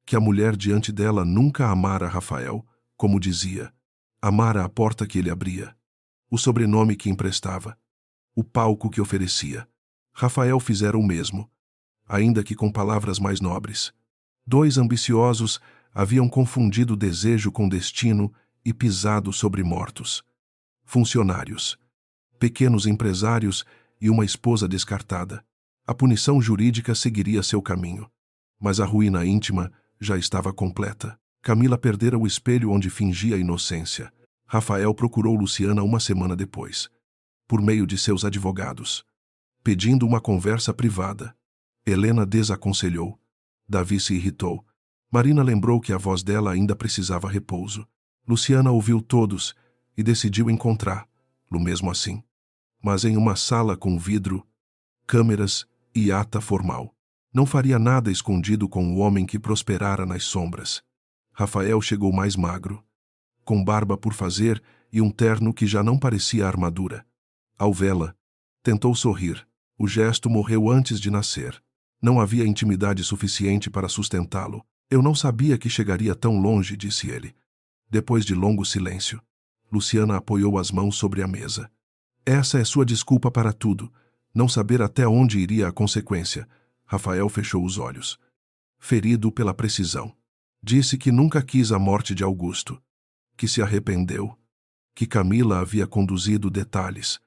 que a mulher diante dela nunca amara Rafael, como dizia. Amara a porta que ele abria, o sobrenome que emprestava, o palco que oferecia. Rafael fizera o mesmo. ainda que com palavras mais nobres. Dois ambiciosos haviam confundido desejo com destino e pisado sobre mortos. Funcionários, pequenos empresários e uma esposa descartada. A punição jurídica seguiria seu caminho. Mas a ruína íntima já estava completa. Camila perdera o espelho onde fingia inocência. Rafael procurou Luciana uma semana depois, por meio de seus advogados, pedindo uma conversa privada. Helena desaconselhou. Davi se irritou. Marina lembrou que a voz dela ainda precisava repouso. Luciana ouviu todos e decidiu encontrá-lo mesmo assim, mas em uma sala com vidro, câmeras e ata formal. Não faria nada escondido com o homem que prosperara nas sombras. Rafael chegou mais magro, com barba por fazer e um terno que já não parecia armadura. Ao vê-la, tentou sorrir. O gesto morreu antes de nascer. Não havia intimidade suficiente para sustentá-lo. Eu não sabia que chegaria tão longe, disse ele. Depois de longo silêncio, Luciana apoiou as mãos sobre a mesa. Essa é sua desculpa para tudo. Não saber até onde iria a consequência. Rafael fechou os olhos, ferido pela precisão. Disse que nunca quis a morte de Augusto, que se arrependeu, que Camila havia conduzido detalhes,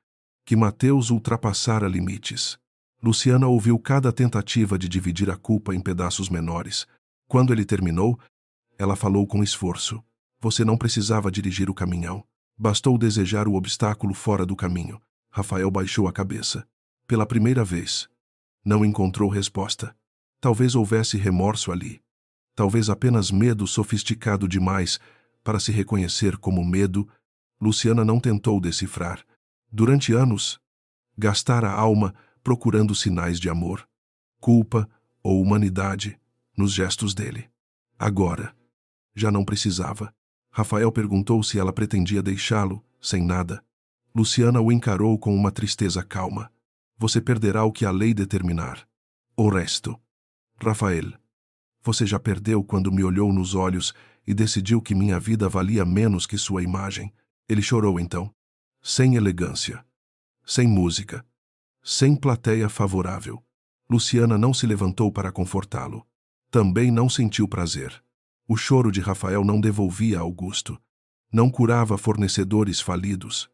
que Mateus ultrapassara limites. Luciana ouviu cada tentativa de dividir a culpa em pedaços menores. Quando ele terminou, ela falou com esforço. Você não precisava dirigir o caminhão. Bastou desejar o obstáculo fora do caminho. Rafael baixou a cabeça. Pela primeira vez, não encontrou resposta. Talvez houvesse remorso ali. Talvez apenas medo sofisticado demais para se reconhecer como medo. Luciana não tentou decifrar. Durante anos, gastara a alma procurando sinais de amor, culpa ou humanidade nos gestos dele. Agora, já não precisava. Rafael perguntou se ela pretendia deixá-lo, sem nada. Luciana o encarou com uma tristeza calma. Você perderá o que a lei determinar. O resto. Rafael, você já perdeu quando me olhou nos olhos e decidiu que minha vida valia menos que sua imagem. Ele chorou então, sem elegância, sem música, sem plateia favorável. Luciana não se levantou para confortá-lo. Também não sentiu prazer. O choro de Rafael não devolvia Augusto. Não curava fornecedores falidos.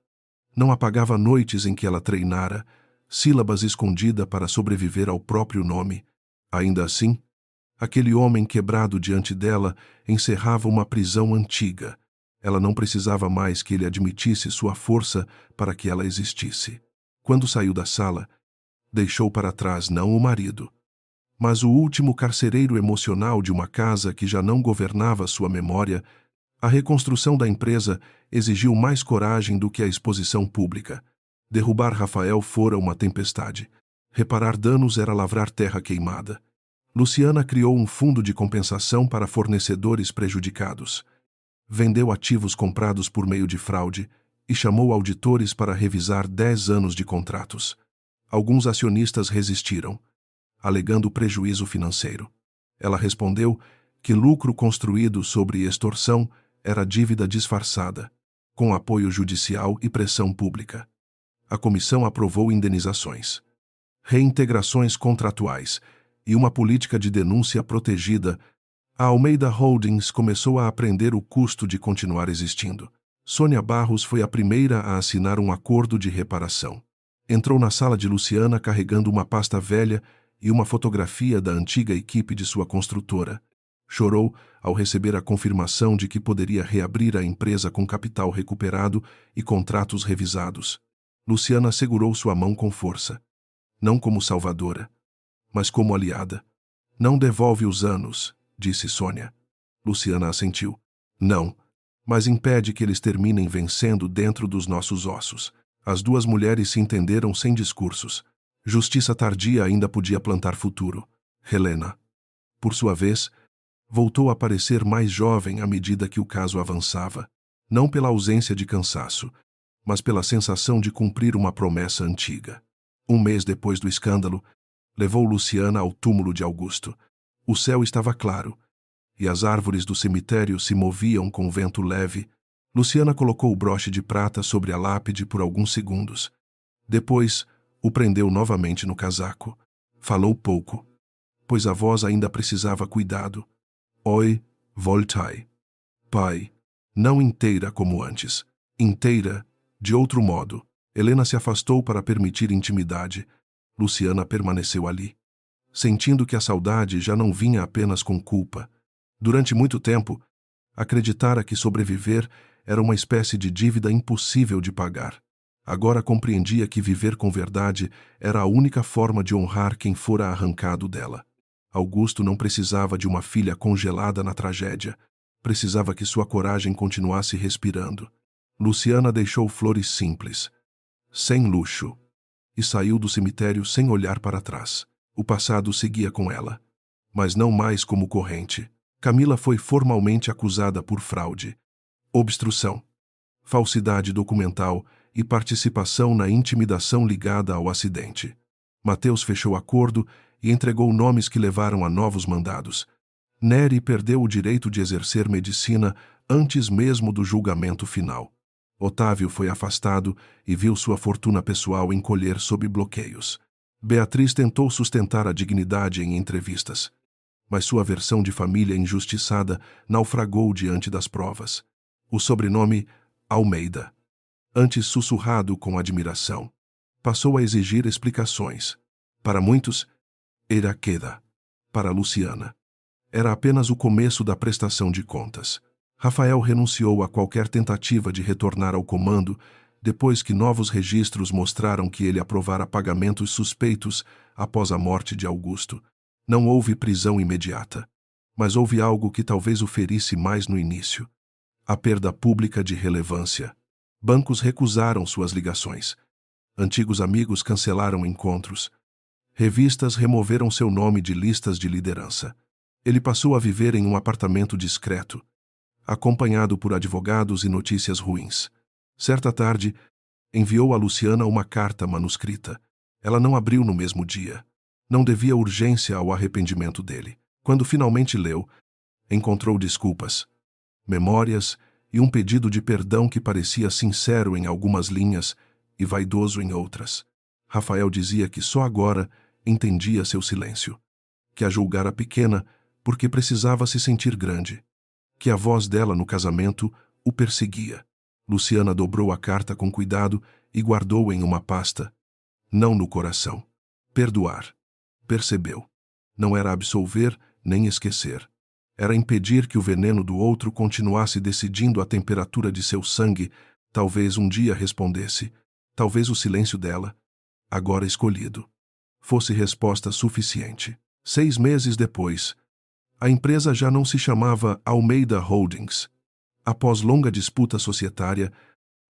Não apagava noites em que ela treinara, sílabas escondidas para sobreviver ao próprio nome. Ainda assim, aquele homem quebrado diante dela encerrava uma prisão antiga. Ela não precisava mais que ele admitisse sua força para que ela existisse. Quando saiu da sala, deixou para trás não o marido, mas o último carcereiro emocional de uma casa que já não governava sua memória. A reconstrução da empresa exigiu mais coragem do que a exposição pública. Derrubar Rafael fora uma tempestade. Reparar danos era lavrar terra queimada. Luciana criou um fundo de compensação para fornecedores prejudicados. Vendeu ativos comprados por meio de fraude e chamou auditores para revisar 10 anos de contratos. Alguns acionistas resistiram, alegando prejuízo financeiro. Ela respondeu que lucro construído sobre extorsão era dívida disfarçada, com apoio judicial e pressão pública. A comissão aprovou indenizações, reintegrações contratuais e uma política de denúncia protegida. A Almeida Holdings começou a aprender o custo de continuar existindo. Sônia Barros foi a primeira a assinar um acordo de reparação. Entrou na sala de Luciana carregando uma pasta velha e uma fotografia da antiga equipe de sua construtora. Chorou ao receber a confirmação de que poderia reabrir a empresa com capital recuperado e contratos revisados. Luciana segurou sua mão com força. Não como salvadora, mas como aliada. Não devolve os anos, disse Sônia. Luciana assentiu. Não, mas impede que eles terminem vencendo dentro dos nossos ossos. As duas mulheres se entenderam sem discursos. Justiça tardia ainda podia plantar futuro. Helena, por sua vez, voltou a parecer mais jovem à medida que o caso avançava, não pela ausência de cansaço, mas pela sensação de cumprir uma promessa antiga. Um mês depois do escândalo, levou Luciana ao túmulo de Augusto. O céu estava claro, e as árvores do cemitério se moviam com vento leve. Luciana colocou o broche de prata sobre a lápide por alguns segundos. Depois, o prendeu novamente no casaco. Falou pouco. pois a voz ainda precisava cuidado. Oi, voltai. Pai. Não inteira como antes. Inteira, de outro modo. Helena se afastou para permitir intimidade. Luciana permaneceu ali, sentindo que a saudade já não vinha apenas com culpa. Durante muito tempo, acreditara que sobreviver era uma espécie de dívida impossível de pagar. Agora compreendia que viver com verdade era a única forma de honrar quem fora arrancado dela. Augusto não precisava de uma filha congelada na tragédia. Precisava que sua coragem continuasse respirando. Luciana deixou flores simples, sem luxo, e saiu do cemitério sem olhar para trás. O passado seguia com ela, mas não mais como corrente. Camila foi formalmente acusada por fraude, obstrução, falsidade documental e participação na intimidação ligada ao acidente. Mateus fechou acordo e entregou nomes que levaram a novos mandados. Nery perdeu o direito de exercer medicina antes mesmo do julgamento final. Otávio foi afastado e viu sua fortuna pessoal encolher sob bloqueios. Beatriz tentou sustentar a dignidade em entrevistas, mas sua versão de família injustiçada naufragou diante das provas. O sobrenome Almeida, antes sussurrado com admiração, passou a exigir explicações. Para muitos, era queda. Para Luciana, era apenas o começo da prestação de contas. Rafael renunciou a qualquer tentativa de retornar ao comando depois que novos registros mostraram que ele aprovara pagamentos suspeitos após a morte de Augusto. Não houve prisão imediata, mas houve algo que talvez o ferisse mais no início: a perda pública de relevância. Bancos recusaram suas ligações. Antigos amigos cancelaram encontros. Revistas removeram seu nome de listas de liderança. Ele passou a viver em um apartamento discreto, acompanhado por advogados e notícias ruins. Certa tarde, enviou a Luciana uma carta manuscrita. Ela não abriu no mesmo dia. Não devia urgência ao arrependimento dele. Quando finalmente leu, encontrou desculpas, memórias e um pedido de perdão que parecia sincero em algumas linhas e vaidoso em outras. Rafael dizia que só agora entendia seu silêncio, que a julgara pequena porque precisava se sentir grande, que a voz dela no casamento o perseguia. Luciana dobrou a carta com cuidado e guardou em uma pasta. Não no coração. Perdoar. Percebeu. Não era absolver nem esquecer. Era impedir que o veneno do outro continuasse decidindo a temperatura de seu sangue. Talvez um dia respondesse. Talvez o silêncio dela, agora escolhido, fosse resposta suficiente. 6 meses depois, a empresa já não se chamava Almeida Holdings. Após longa disputa societária,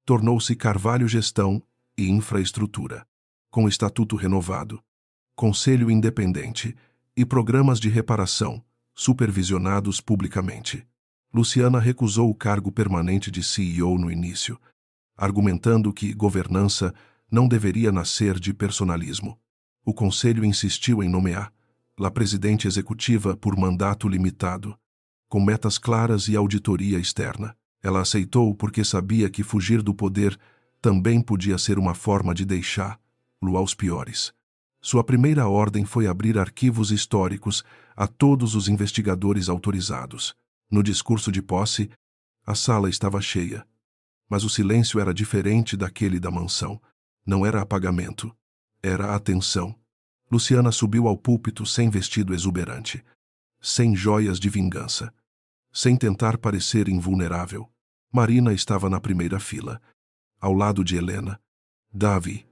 tornou-se Carvalho Gestão e Infraestrutura, com estatuto renovado, conselho independente e programas de reparação, supervisionados publicamente. Luciana recusou o cargo permanente de CEO no início, argumentando que governança não deveria nascer de personalismo. O conselho insistiu em nomear a presidente executiva por mandato limitado, com metas claras e auditoria externa. Ela aceitou porque sabia que fugir do poder também podia ser uma forma de deixá-lo aos piores. Sua primeira ordem foi abrir arquivos históricos a todos os investigadores autorizados. No discurso de posse, a sala estava cheia, mas o silêncio era diferente daquele da mansão. Não era apagamento, era atenção. Luciana subiu ao púlpito sem vestido exuberante, sem joias de vingança, sem tentar parecer invulnerável. Marina estava na primeira fila, ao lado de Helena, Davi,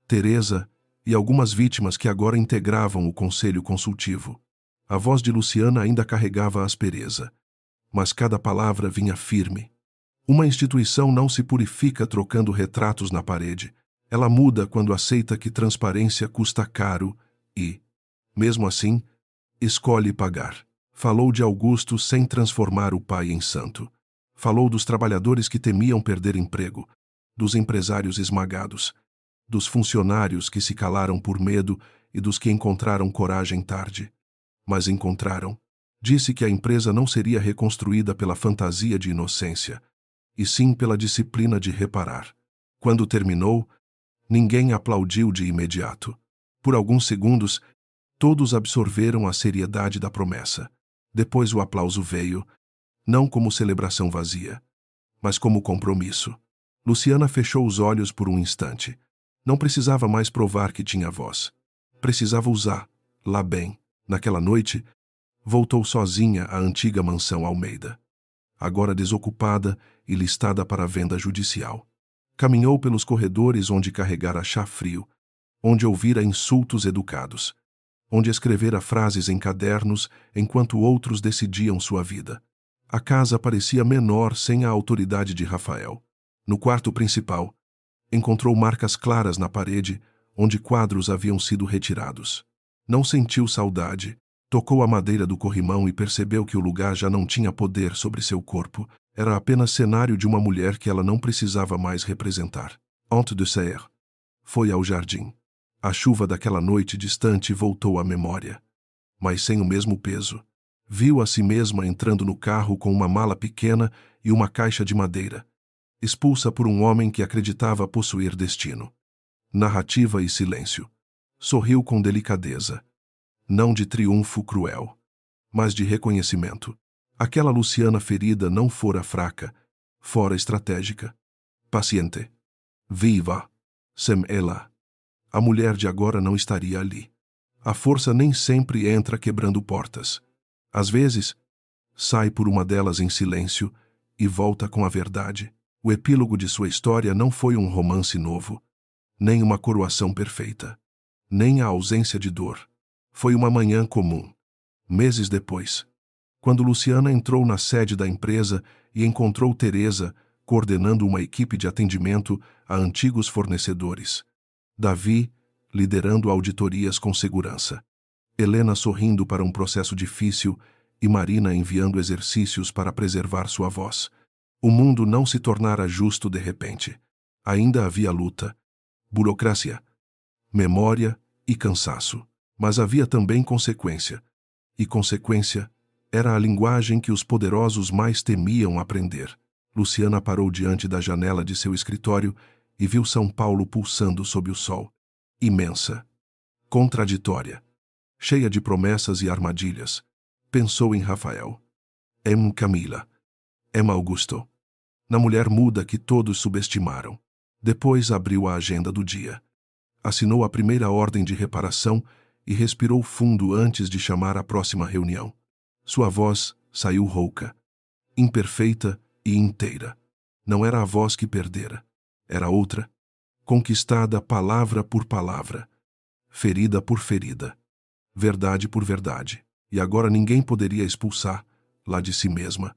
Teresa e algumas vítimas que agora integravam o conselho consultivo. A voz de Luciana ainda carregava aspereza, mas cada palavra vinha firme. Uma instituição não se purifica trocando retratos na parede. Ela muda quando aceita que transparência custa caro e, mesmo assim, escolhe pagar. Falou de Augusto sem transformar o pai em santo. Falou dos trabalhadores que temiam perder emprego, dos empresários esmagados, dos funcionários que se calaram por medo e dos que encontraram coragem tarde. Mas encontraram. Disse que a empresa não seria reconstruída pela fantasia de inocência, e sim pela disciplina de reparar. Quando terminou, ninguém aplaudiu de imediato. Por alguns segundos, Todos absorveram a seriedade da promessa. Depois o aplauso veio, não como celebração vazia, mas como compromisso. Luciana fechou os olhos por um instante. Não precisava mais provar que tinha voz. Precisava usá-la bem. Naquela noite, voltou sozinha à antiga mansão Almeida, agora desocupada e listada para venda judicial. Caminhou pelos corredores onde carregara chá frio, onde ouvira insultos educados, onde escrevera frases em cadernos enquanto outros decidiam sua vida. A casa parecia menor sem a autoridade de Rafael. No quarto principal, encontrou marcas claras na parede onde quadros haviam sido retirados. Não sentiu saudade. Tocou a madeira do corrimão e percebeu que o lugar já não tinha poder sobre seu corpo. Era apenas cenário de uma mulher que ela não precisava mais representar. Honte de Serre. Foi ao jardim. A chuva daquela noite distante voltou à memória, mas sem o mesmo peso. Viu a si mesma entrando no carro com uma mala pequena e uma caixa de madeira, expulsa por um homem que acreditava possuir destino. Narrativa e silêncio. Sorriu com delicadeza. Não de triunfo cruel, mas de reconhecimento. Aquela Luciana ferida não fora fraca, fora estratégica. Paciente. Viva. Sem ela, a mulher de agora não estaria ali. A força nem sempre entra quebrando portas. Às vezes, sai por uma delas em silêncio e volta com a verdade. O epílogo de sua história não foi um romance novo, nem uma coroação perfeita, nem a ausência de dor. Foi uma manhã comum. Meses depois, quando Luciana entrou na sede da empresa e encontrou Teresa coordenando uma equipe de atendimento a antigos fornecedores. Davi liderando auditorias com segurança. Helena sorrindo para um processo difícil e Marina enviando exercícios para preservar sua voz. O mundo não se tornara justo de repente. Ainda havia luta, burocracia, memória e cansaço. Mas havia também consequência. E consequência era a linguagem que os poderosos mais temiam aprender. Luciana parou diante da janela de seu escritório e viu São Paulo pulsando sob o sol. Imensa, contraditória, cheia de promessas e armadilhas. Pensou em Rafael. Camila. Augusto. Na mulher muda que todos subestimaram. Depois abriu a agenda do dia. Assinou a primeira ordem de reparação e respirou fundo antes de chamar a próxima reunião. Sua voz saiu rouca, imperfeita e inteira. Não era a voz que perdera. Era outra, conquistada palavra por palavra, ferida por ferida, verdade por verdade. E agora ninguém poderia expulsá-la de si mesma.